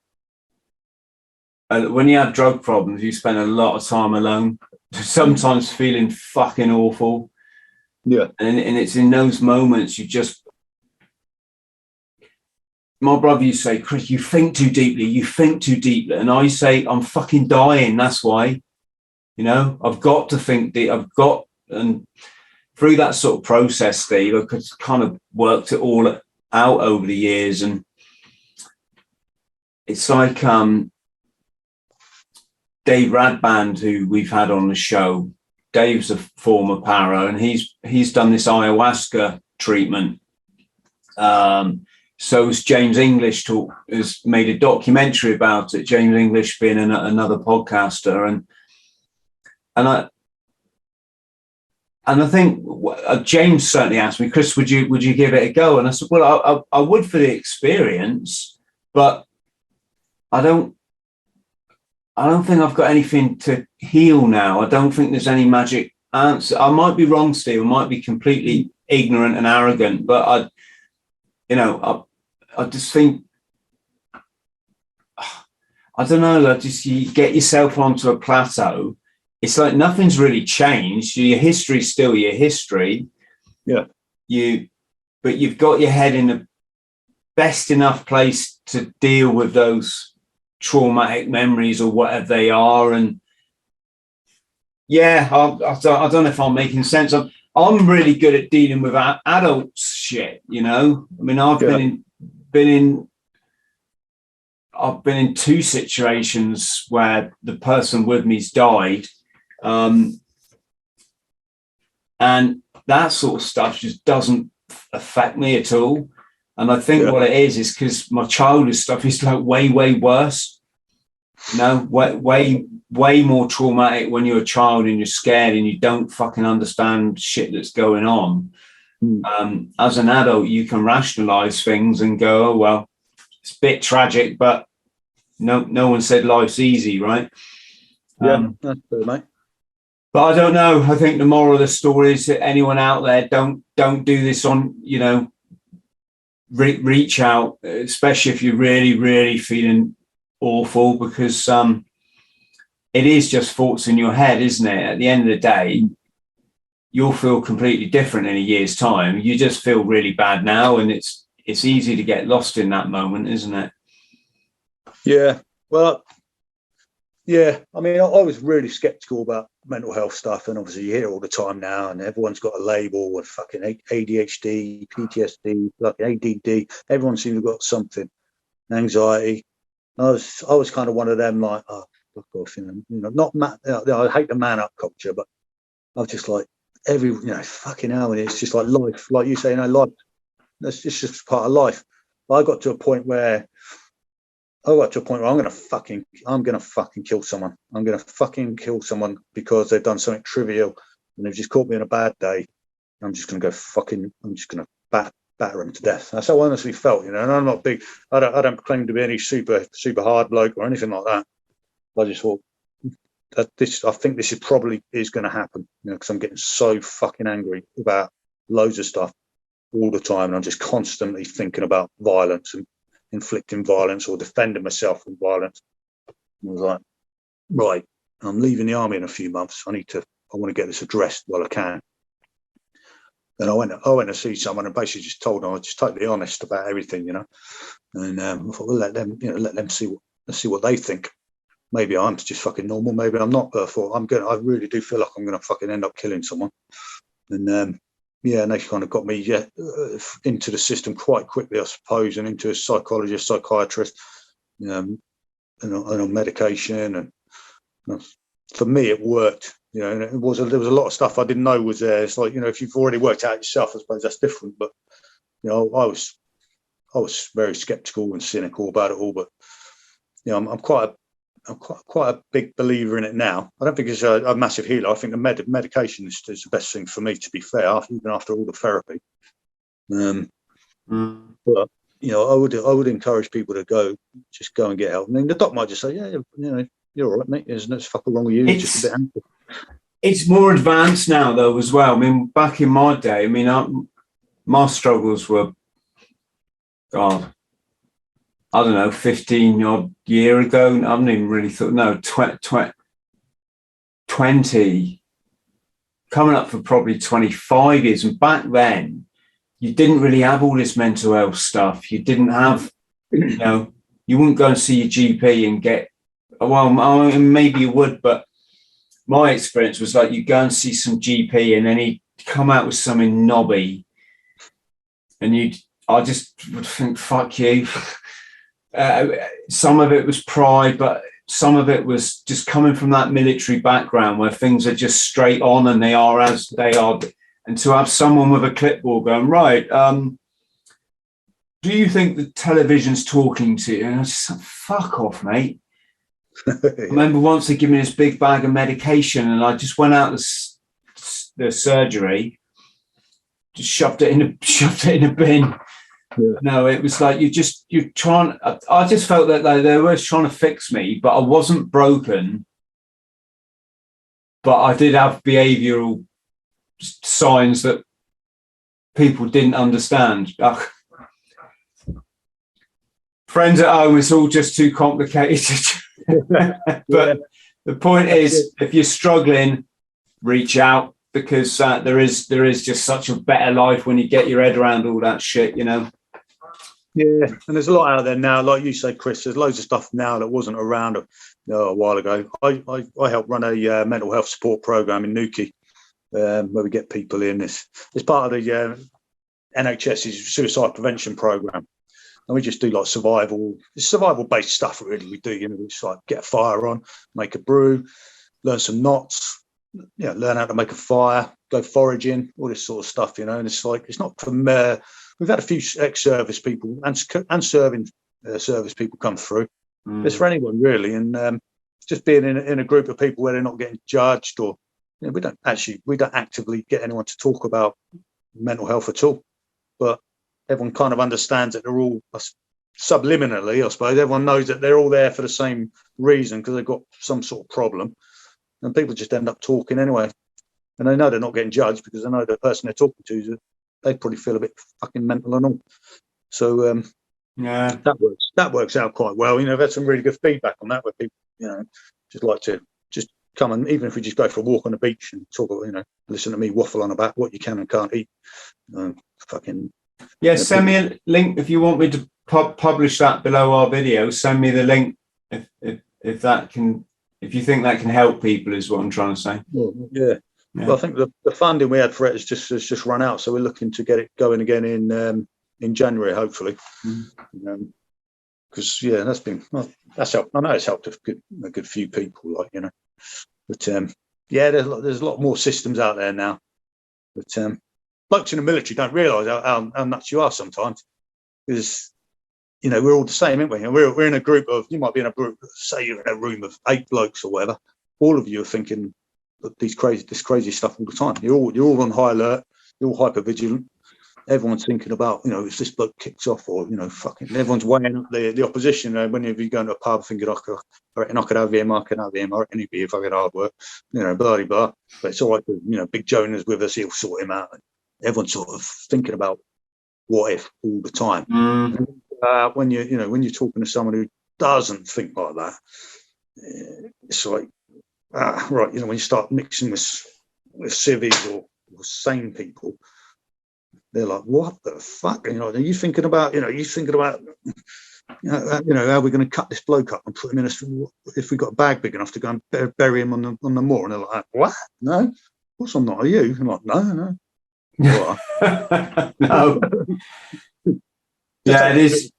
When you have drug problems, you spend a lot of time alone, sometimes feeling fucking awful. Yeah. And it's in those moments you just. My brother used to say, Chris, you think too deeply. And I say, I'm fucking dying. That's why, I've got to think deep. And through that sort of process, Steve, I could kind of worked it all out over the years. And it's like Dave Radband, who we've had on the show. Dave's a former para, and he's done this ayahuasca treatment. So has James English has made a documentary about it. James English being another podcaster, and I think James certainly asked me, Chris, would you give it a go? And I said, well, I would for the experience, but I don't think I've got anything to heal now. I don't think there's any magic answer. I might be wrong, Steve. I might be completely ignorant and arrogant, but I just think, I don't know, you get yourself onto a plateau. It's like nothing's really changed. Your history's still your history. Yeah. But you've got your head in the best enough place to deal with those traumatic memories or whatever they are. And yeah, I don't know if I'm making sense. I'm really good at dealing with adults shit, I mean, I've been in two situations where the person with me's died, and that sort of stuff just doesn't affect me at all. And I think what it is because my childhood stuff is like way worse, way more traumatic when you're a child and you're scared and you don't fucking understand shit that's going on. As an adult, you can rationalize things and go, oh, well, it's a bit tragic, but no one said life's easy, right? Yeah, that's true, mate. But I don't know. I think the moral of the story is that anyone out there, don't do this on, reach out, especially if you're really, really feeling awful, because it is just thoughts in your head, isn't it? At the end of the day, you'll feel completely different in a year's time. You just feel really bad now, and it's easy to get lost in that moment, isn't it? Yeah. Well, yeah. I mean, I was really skeptical about mental health stuff, and obviously you hear it all the time now, and everyone's got a label with fucking ADHD, PTSD, like ADD. Everyone seems to have got something, anxiety. I was kind of one of them, like, oh, fuck off, not I hate the man up culture, but I was just like, fucking hell, and it's just like life, like you say, life. That's just part of life. I got to a point where I'm gonna fucking kill someone. I'm gonna fucking kill someone because they've done something trivial and they've just caught me on a bad day. I'm just gonna batter them to death. That's how I honestly felt, And I'm not big. I don't claim to be any super hard bloke or anything like that. I just thought that I think this probably is going to happen, because I'm getting so fucking angry about loads of stuff all the time, and I'm just constantly thinking about violence and inflicting violence or defending myself from violence. And I was like, right, I'm leaving the army in a few months. I want to get this addressed while I can. And I went to see someone and basically just told them I was just totally honest about everything, you know. And I thought, well, let them see what they think. Maybe I'm just fucking normal. Maybe I'm not. But I thought I really do feel like I'm going to fucking end up killing someone. And and they kind of got me into the system quite quickly, I suppose, and into a psychologist, psychiatrist, and on medication. And for me, it worked. You know, and there was a lot of stuff I didn't know was there. It's like, you know, if you've already worked out yourself, I suppose that's different. But you know, I was very skeptical and cynical about it all. But you know, I'm quite a big believer in it now. I don't think it's a massive healer. I think the medication is the best thing for me, to be fair, even after all the therapy. But you know, I would encourage people to go and get help. I mean, the doc might just say, yeah, you know, you're all right, mate. There's no fucking wrong with you. It's just a bit anxious. It's more advanced now, though, as well. I mean, back in my day, I mean, my struggles were, God, I don't know, 15 odd year ago. I haven't even really thought, no, 20, coming up for probably 25 years. And back then, you didn't really have all this mental health stuff. You didn't have, you know, you wouldn't go and see your GP and get, well, maybe you would, but my experience was like you go and see some GP and then he'd come out with something knobby and I just would think, fuck you. Some of it was pride, but some of it was just coming from that military background where things are just straight on and they are as they are. And to have someone with a clipboard going, right, do you think the television's talking to you? And I was just like, fuck off, mate. Yeah. I remember once they gave me this big bag of medication and I just went out the surgery, just shoved it in a bin. Yeah. No, it was like you're trying. I just felt that they were trying to fix me, but I wasn't broken. But I did have behavioural signs that people didn't understand. Friends at home, it's all just too complicated. But the point is, if you're struggling, reach out, because there is just such a better life when you get your head around all that shit, you know. Yeah, and there's a lot out there now, like you say, Chris. There's loads of stuff now that wasn't around a while ago. I helped run a mental health support program in Newquay, where we get people in. It's part of the NHS's suicide prevention program, and we just do like survival based stuff. Really, we do. You know, it's like get a fire on, make a brew, learn some knots, learn how to make a fire, go foraging, all this sort of stuff. You know, and it's like it's not from. We've had a few ex-service people and serving service people come through. It's for anyone really, and just being in a group of people where they're not getting judged, or we don't actively get anyone to talk about mental health at all, but everyone kind of understands that they're all subliminally, I suppose. Everyone knows that they're all there for the same reason, because they've got some sort of problem, and people just end up talking anyway, and they know they're not getting judged because they know the person they're talking to they probably feel a bit fucking mental and all. So that works out quite well. You know, I've had some really good feedback on that, where people, just like to just come and, even if we just go for a walk on the beach and talk about, listen to me waffle on about what you can and can't eat. Send me a link if you want me to publish that below our video. Send me the link if you think that can help people, is what I'm trying to say. Yeah. Well, I think the funding we had for it has just run out, so we're looking to get it going again in January, hopefully. Because that's helped. I know it's helped a good few people, but there's a lot more systems out there now. But blokes in the military don't realise how nuts you are sometimes, because we're all the same, aren't we? And we're in a group of, you might be in a group, say you're in a room of 8 blokes or whatever. All of you are thinking this crazy stuff all the time. You're all on high alert. You're all hyper vigilant. Everyone's thinking about, if this bloke kicks off, or fucking everyone's weighing up the opposition. Whenever you go into a pub thinking, I reckon I could have him, I reckon he'd be fucking hard work, blah blah blah. But it's all right. Big Jonah's with us; he'll sort him out. Everyone's sort of thinking about what if all the time. When you're talking to someone who doesn't think like that, it's like. Right, when you start mixing with civvies or sane people, they're like, what the fuck? And, are you thinking about, how we're going to cut this bloke up and put him in if we got a bag big enough to go and bury him on the moor? And they're like, what? No, of course I'm not. Are you? I'm like, no. No. Yeah, it is.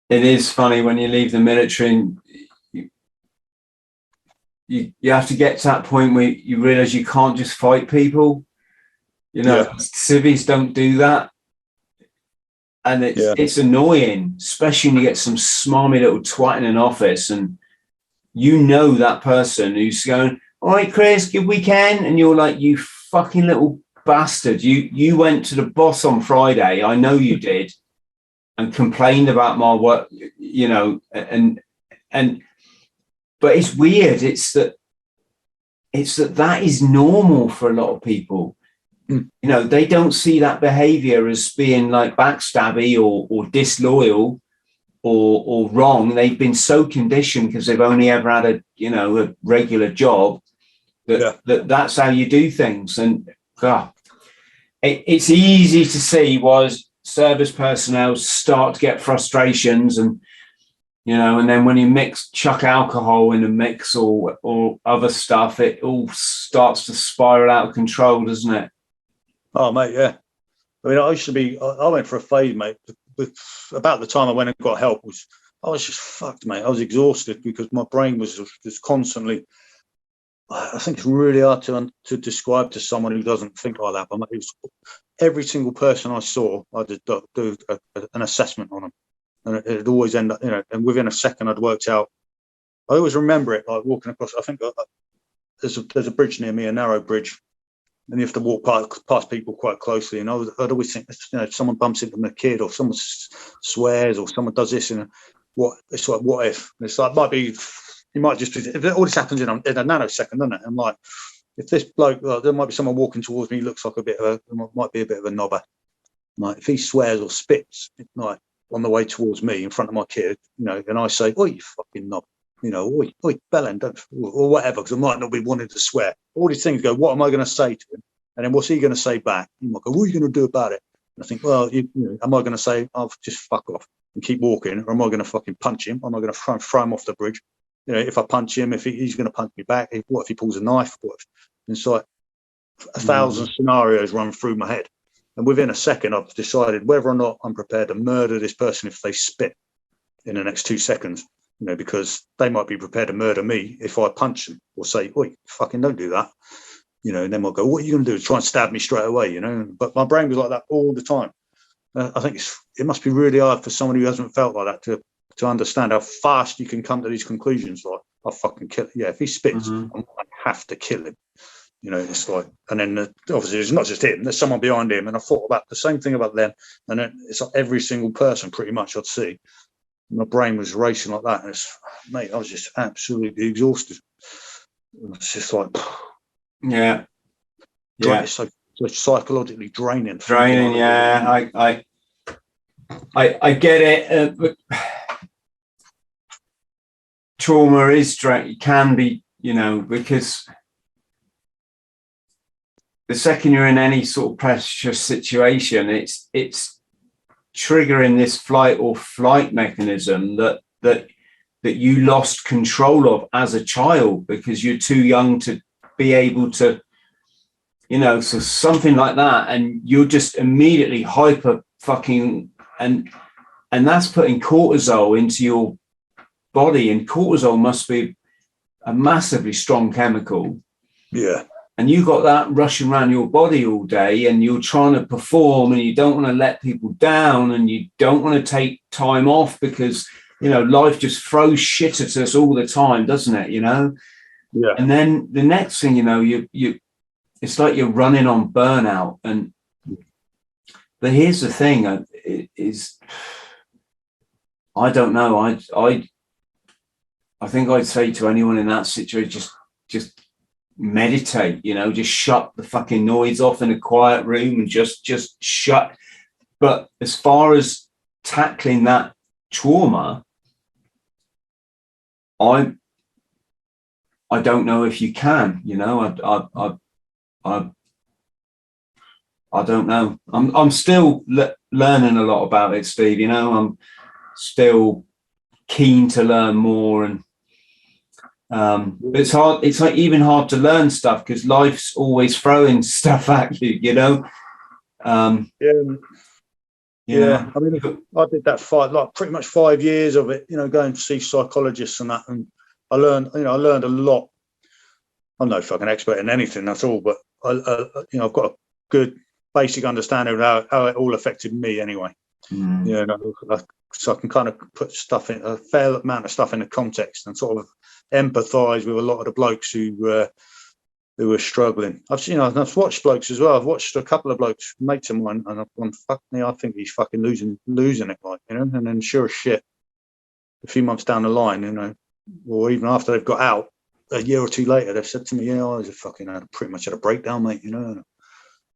It is funny when you leave the military and you have to get to that point where you realize you can't just fight people. Civvies don't do that. And it's annoying, especially when you get some smarmy little twat in an office and that person who's going, all right, Chris, good weekend. And you're like, you fucking little bastard. You went to the boss on Friday. I know you did. And complained about my work, but it's weird. It's that is normal for a lot of people. They don't see that behavior as being like backstabby or disloyal or wrong. They've been so conditioned because they've only ever had a regular job that's how you do things. And God, it's easy to see was service personnel start to get frustrations and then when you chuck alcohol in the mix or other stuff, it all starts to spiral out of control, doesn't it? Oh mate, yeah. I mean, I went for a phase, mate, about the time I went and got help I was just fucked, mate. I was exhausted because my brain was just constantly, I think it's really hard to describe to someone who doesn't think like that, but it was every single person I saw, I did do an assessment on them, and it'd always end up, and within a second, I'd worked out. I always remember it like walking across. I think there's a bridge near me, a narrow bridge, and you have to walk past people quite closely. And I'd always think, if someone bumps into a kid, or someone swears, or someone does this, and it's like, what if? And it's like you might just if all this happens in a nanosecond, doesn't it? And like, if this bloke, there might be someone walking towards me, he looks like might be a bit of a knobber. Like, if he swears or spits, like on the way towards me in front of my kid, and I say, "Oh, you fucking knob," oi, bellend, don't, or whatever, because I might not be wanting to swear. All these things go, what am I going to say to him? And then what's he going to say back? He might go, what are you going to do about it? And I think, well, am I going to say, "Oh, just fuck off," and keep walking, or am I going to fucking punch him? Am I going to throw him off the bridge? If I punch him, if he's going to punch me back, what if he pulls a knife? It's like 1,000 scenarios run through my head. And within a second, I've decided whether or not I'm prepared to murder this person if they spit in the next 2 seconds, because they might be prepared to murder me if I punch them or say, "Oi, fucking don't do that." And then they'll go, "What are you going to do? Try and stab me straight away?" But my brain was like that all the time. I think it must be really hard for someone who hasn't felt like that to understand how fast you can come to these conclusions. Like, I'll fucking kill him. Yeah, if he spits, I have to kill him. It's like, and then obviously it's not just him, there's someone behind him. And I thought about the same thing about them. And then it's like every single person pretty much I'd see. My brain was racing like that. And mate, I was just absolutely exhausted. It's just like, yeah. It's so psychologically draining. Yeah, I get it. But trauma is can be, because the second you're in any sort of pressure situation, it's triggering this fight or flight mechanism that you lost control of as a child because you're too young to be able to, so something like that, and you're just immediately hyper fucking, and that's putting cortisol into your body, and cortisol must be a massively strong chemical. Yeah. And you got that rushing around your body all day, and you're trying to perform, and you don't want to let people down, and you don't want to take time off because, life just throws shit at us all the time, doesn't it? Yeah. And then the next thing, you it's like you're running on burnout. But here's the thing is, I don't know. I think I'd say to anyone in that situation, just meditate, just shut the fucking noise off in a quiet room and just shut. But as far as tackling that trauma, I don't know if you can, I don't know. I'm still learning a lot about it, Steve. You know, I'm still keen to learn more, and it's hard. It's like even hard to learn stuff because life's always throwing stuff at you. You know. Yeah. I mean, I did that pretty much 5 years of it. You know, going to see psychologists and that, and I learned a lot. I'm no fucking expert in anything at all, but I've got a good basic understanding of how it all affected me anyway. You know, so I can kind of put stuff in a fair amount of stuff in a context and sort of empathise with a lot of the blokes who were struggling. I've watched blokes as well. I've watched a couple of blokes, mates of mine, and I've gone, fuck me, I think he's fucking losing it, like, you know. And then sure as shit, a few months down the line, you know, or even after they've got out, a year or two later, they've said to me, "Yeah, I pretty much had a breakdown, mate." You know,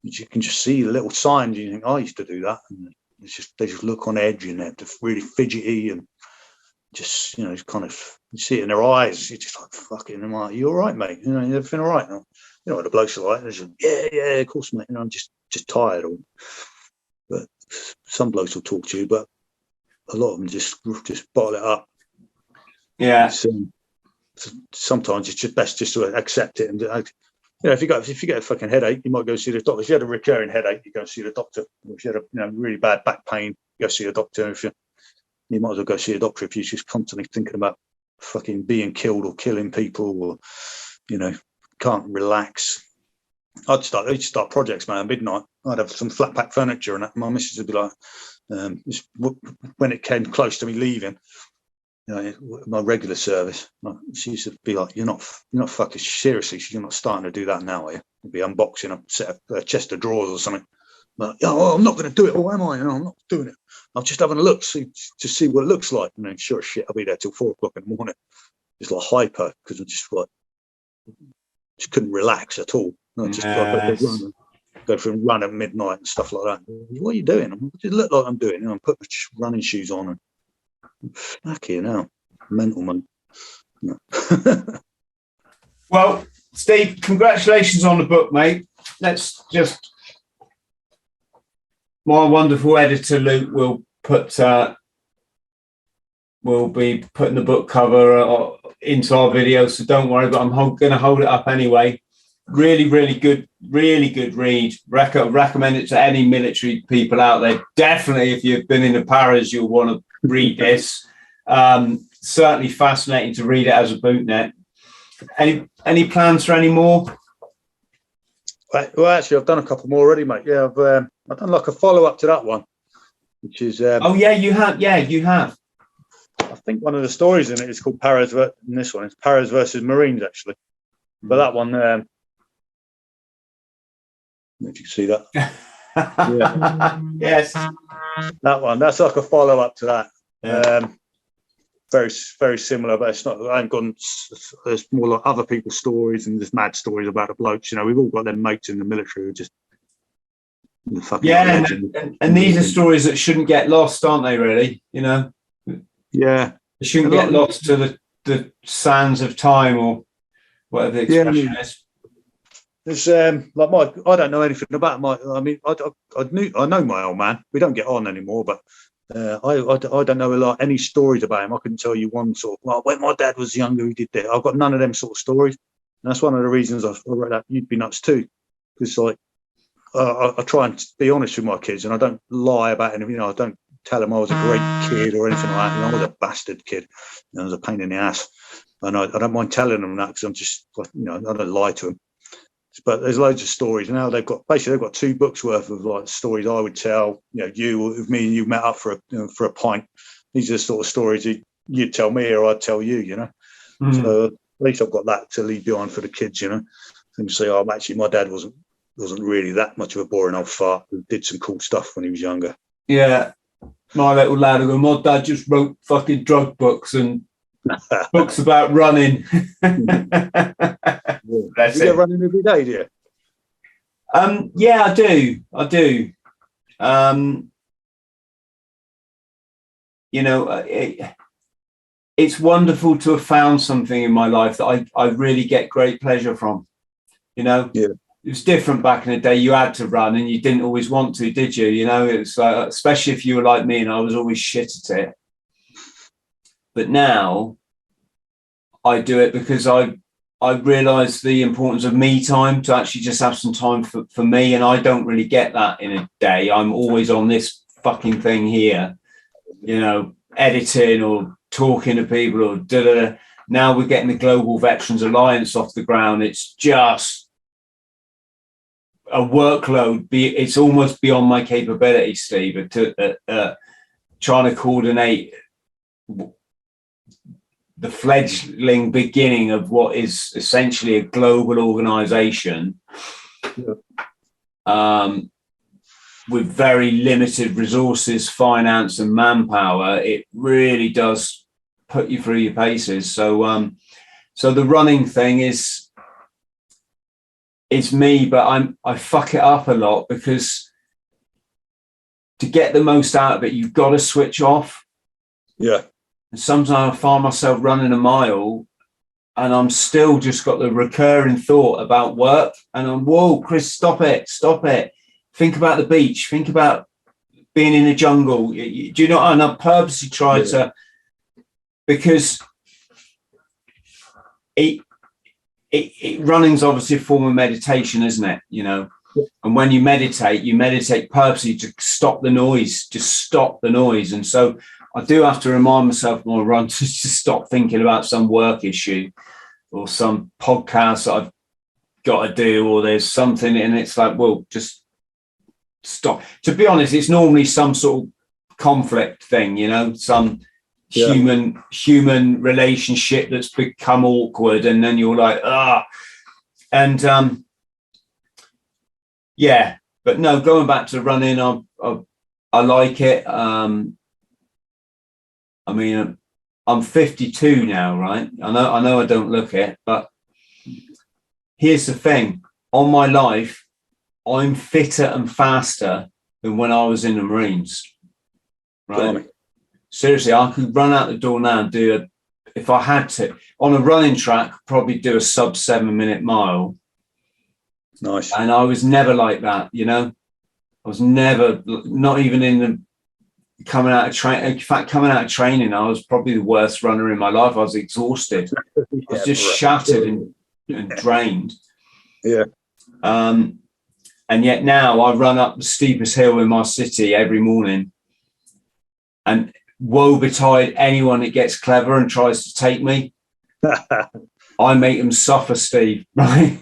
you can just see the little signs. You think, I used to do that, and they just look on edge, and they're just really fidgety, and just, you know, it's kind of, you see it in their eyes. You're just like, fucking, I'm like, "You all right, mate? You know, everything all right?" You know what the blokes are like. They're just, yeah, of course, mate. You know, I'm just tired. But some blokes will talk to you, but a lot of them just bottle it up. Yeah. Sometimes it's just best just to accept it, and you know, if you get a fucking headache, you might go see the doctor. If you had a recurring headache, you go see the doctor. If you had a really bad back pain, you go see a doctor. If you might as well go see a doctor if you're just constantly thinking about fucking being killed or killing people, or, you know, can't relax. I'd start projects, man, at midnight. I'd have some flat pack furniture, and my missus would be like, when it came close to me leaving, you know, my regular service, she used to be like, "You're not fucking seriously. You're not starting to do that now, are you? You'll be unboxing a chest of drawers or something." But, I'm not going to do it, or am I? You know, I'm not doing it. I'm just having a look, see what it looks like. And then sure as shit, I'll be there till 4 o'clock in the morning, just like hyper, because I just couldn't relax at all. I just go for a run at midnight and stuff like that. What are you doing? What does it look like I'm doing? You know, I'm putting my running shoes on and fucking now, mental, man. No. Well, Steve, congratulations on the book, mate. My wonderful editor Luke will be putting the book cover into our video, so don't worry. But I'm going to hold it up anyway. Really, really good read. Recommend it to any military people out there. Definitely, if you've been in the paras, you'll want to read this. Certainly fascinating to read it as a bootnet. Any plans for any more? Well, actually, I've done a couple more already, mate. Yeah, I've done like a follow-up to that one, which is... oh, yeah, you have. Yeah, you have. I think one of the stories in it is called Paras, and this one is Paras versus Marines, actually. But that one, if you can see that. Yeah. Yes. That one, that's like a follow-up to that. Yeah. Very, very similar, but it's not. I ain't gone. There's more like other people's stories and just mad stories about the blokes. You know, we've all got them mates in the military who just fucking. Yeah, and these are stories that shouldn't get lost, aren't they? Really, you know. Yeah, they shouldn't get lost to the sands of time, or whatever the expression is. There's like I don't know anything about my. I mean, I know my old man. We don't get on anymore, but. I don't know any stories about him. I couldn't tell you one sort of, well, when my dad was younger, he did that. I've got none of them sort of stories. And that's one of the reasons I wrote that You'd Be Nuts Too. Because like I try and be honest with my kids, and I don't lie about anything. You know, I don't tell them I was a great kid or anything like that. You know, I was a bastard kid. You know, I was a pain in the ass. And I don't mind telling them that, because I'm just, you know, I don't lie to them. But there's loads of stories now. They've got 2 books worth of like stories I would tell. You know, me and you met up for a pint. These are the sort of stories you'd tell me or I'd tell you. You know, so at least I've got that to leave behind for the kids. You know, and say, "Oh, actually, my dad wasn't really that much of a boring old fart who did some cool stuff when he was younger." Yeah, my little lad, my dad just wrote fucking drug books and books about running. You get running every day, do you? Yeah, I do. You know, it's wonderful to have found something in my life that I really get great pleasure from. You know, it was different back in the day. You had to run and you didn't always want to, did you? You know, it's like, especially if you were like me and I was always shit at it. But now I do it because I realize the importance of me time, to actually just have some time for me. And I don't really get that in a day. I'm always on this fucking thing here, you know, editing or talking to people or da-da-da. Now we're getting the Global Veterans Alliance off the ground. It's just a workload. It's almost beyond my capability, Steve, to trying to coordinate the fledgling beginning of what is essentially a global organization, with very limited resources, finance and manpower. It really does put you through your paces. So the running thing is me, but I fuck it up a lot, because to get the most out of it, you've got to switch off. Yeah. And sometimes I find myself running a mile and I'm still just got the recurring thought about work, and I'm, whoa, Chris, stop it. Think about the beach. Think about being in the jungle. Do you know? And I purposely try to, because running's obviously a form of meditation, isn't it? You know, and when you meditate purposely to stop the noise, just stop the noise. And so I do have to remind myself when I run to just stop thinking about some work issue or some podcast that I've got to do, or there's something, and it's like, well, just stop. To be honest, it's normally some sort of conflict thing, you know, some human relationship that's become awkward, and then you're like, and but no, going back to running, I like it. I mean, I'm 52 now, right? I know I don't look it, but here's the thing. On my life, I'm fitter and faster than when I was in the Marines, right? Seriously, I could run out the door now and if I had to, on a running track, probably do a sub 7-minute mile. Nice. And I was never like that, you know? I was never, not even in the, coming out of training, I was probably the worst runner in my life. I was exhausted. I was just shattered and drained. Yeah. And yet now I run up the steepest hill in my city every morning, and woe betide anyone that gets clever and tries to take me. I make them suffer, Steve, right?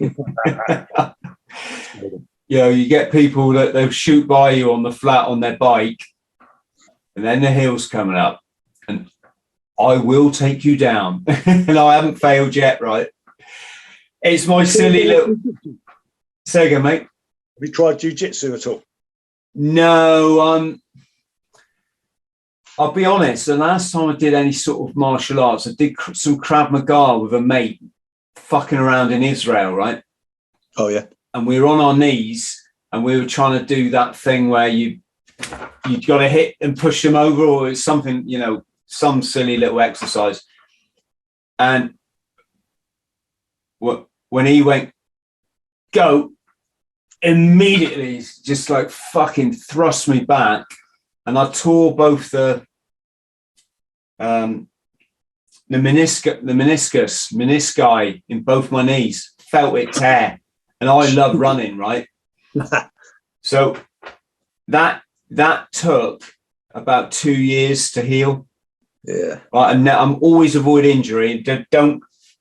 You know, you get people that they'll shoot by you on the flat on their bike, and then the hill's coming up, and I will take you down. And I haven't failed yet, right? It's my silly little... Say again, mate. Have you tried jiu-jitsu at all? No, I'll be honest, the last time I did any sort of martial arts, I did some Krav Maga with a mate fucking around in Israel, right? Oh, yeah. And we were on our knees and we were trying to do that thing where you got to hit and push them over, or it's something, you know, some silly little exercise. And when he went, go, immediately just like fucking thrust me back, and I tore both the menisci in both my knees. Felt it tear, and I love running, right? So that took about 2 years to heal. Yeah. Right, and I'm always avoid injury.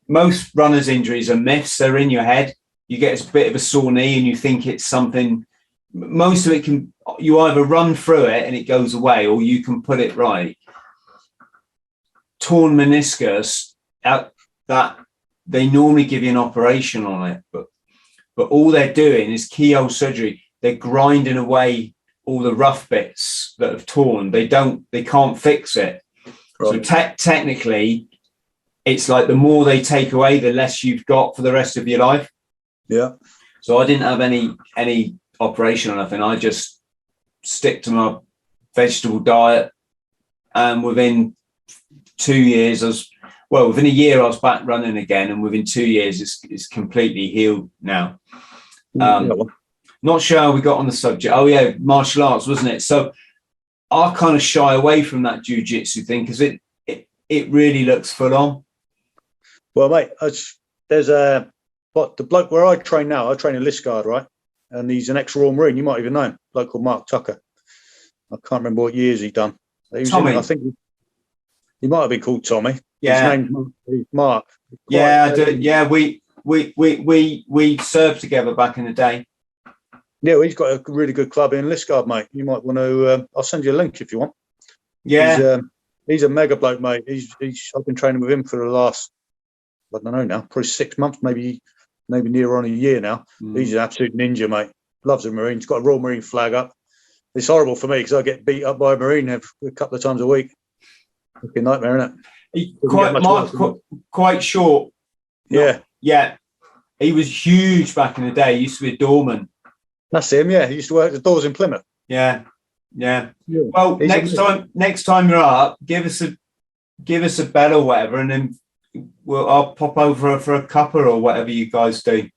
Most runners' injuries are myths. They're in your head. You get a bit of a sore knee and you think it's something. Most of it you either run through it and it goes away, or you can put it right. Torn meniscus, that they normally give you an operation on it, but all they're doing is keyhole surgery. They're grinding away all the rough bits that have torn. They can't fix it. Right. So technically, it's like the more they take away, the less you've got for the rest of your life. Yeah. So I didn't have any operation or nothing. I just stick to my vegetable diet, and within 2 years, within a year I was back running again, and within 2 years it's completely healed now. Not sure how we got on the subject. Oh yeah, martial arts, wasn't it? So I kind of shy away from that jiu-jitsu thing because it really looks full on. Well, mate, there's the bloke where I train now. I train in Liscard, right? And he's an ex-Royal Marine. You might even know him. A bloke called Mark Tucker. I can't remember what years he'd done. Tommy. I think he might have been called Tommy. Yeah. His name's Mark. Yeah, I do. Yeah, we served together back in the day. Yeah, well, he's got a really good club in Liscard, mate. You might want to. I'll send you a link if you want. Yeah, he's a mega bloke, mate. I've been training with him for the last, I don't know now, probably 6 months, maybe near on a year now. He's an absolute ninja, mate. Loves the Marines. Got a Royal Marine flag up. It's horrible for me because I get beat up by a Marine a couple of times a week. Fucking nightmare, isn't it? Quite short. Yeah. Yeah. He was huge back in the day. He used to be a doorman. That's him, yeah. He used to work at the doors in Plymouth. Yeah. Well, next time you're up, give us a bell or whatever, and then I'll pop over for a cuppa or whatever you guys do.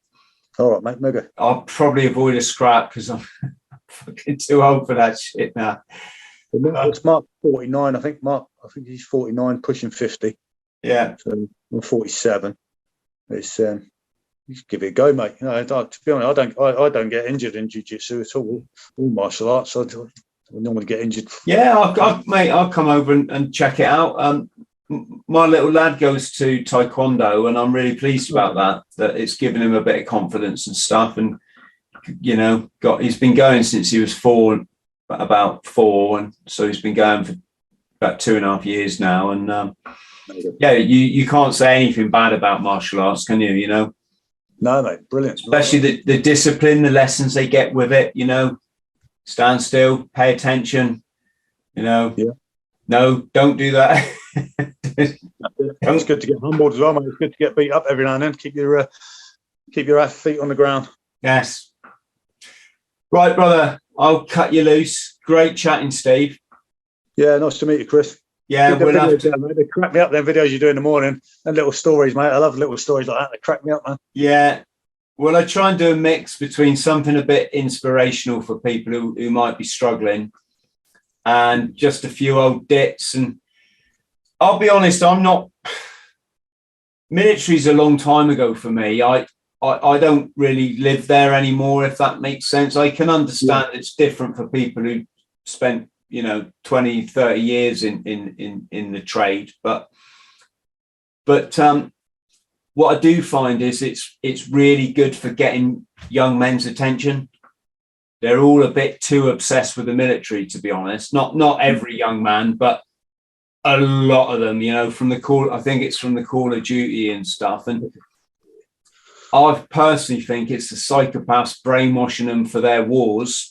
All right, mate. Mega. I'll probably avoid a scrap because I'm fucking too old for that shit now. It's Mark 49, I think. I think he's 49, pushing 50. Yeah. So I'm 47. It's just give it a go, mate. You know, to be honest, I don't get injured in jiu-jitsu at all martial arts. I normally get injured. Yeah, I'll come over and check it out. My little lad goes to taekwondo, and I'm really pleased about that it's given him a bit of confidence and stuff. And you know, he's been going since he was about four, and so he's been going for about 2.5 years now. And yeah, you can't say anything bad about martial arts, can you? You know. No, mate, brilliant. Especially the discipline, the lessons they get with it, you know, stand still, pay attention, you know. Yeah. No, don't do that. It's good to get humbled as well, mate. It's good to get beat up every now and then. Keep your feet on the ground. Yes. Right, brother, I'll cut you loose. Great chatting, Steve. Yeah, nice to meet you, Chris. Yeah, we'll have to... They crack me up, them videos you do in the morning and little stories, mate. I love little stories like that. They crack me up, man. Yeah. Well, I try and do a mix between something a bit inspirational for people who might be struggling and just a few old dits. And I'll be honest, I'm not... Military's a long time ago for me. I don't really live there anymore, if that makes sense. I can understand it's different for people who spent 20, 30 years in the trade, but what I do find is it's really good for getting young men's attention. They're all a bit too obsessed with the military, to be honest. Not every young man, but a lot of them, from the call. I think it's from the Call of Duty and stuff. And I personally think it's the psychopaths brainwashing them for their wars.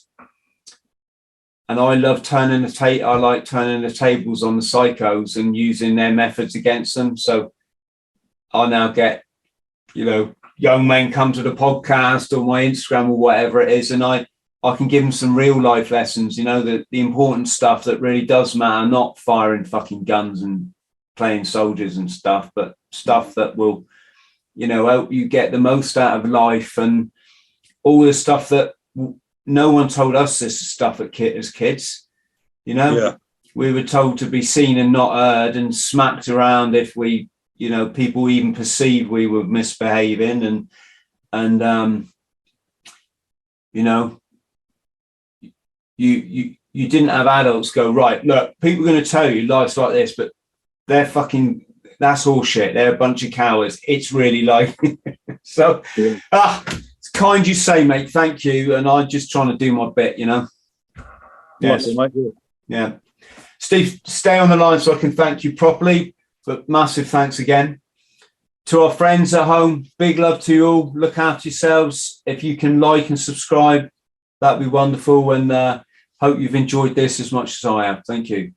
And I love turning the tables on the psychos and using their methods against them. So I now get, young men come to the podcast or my Instagram or whatever it is, and I can give them some real life lessons, the important stuff that really does matter, not firing fucking guns and playing soldiers and stuff, but stuff that will, help you get the most out of life and all the stuff that no one told us this stuff as kids, Yeah. We were told to be seen and not heard and smacked around if we, people even perceived we were misbehaving and you didn't have adults go, right, look, people are going to tell you life's like this, but that's all shit. They're a bunch of cowards. It's really like, so, it's kind you say, mate. Thank you. And I'm just trying to do my bit, Yes. Nice, mate. Yeah. Steve, stay on the line so I can thank you properly, but massive thanks again. To our friends at home, big love to you all. Look after yourselves. If you can like and subscribe, that'd be wonderful. And hope you've enjoyed this as much as I have. Thank you.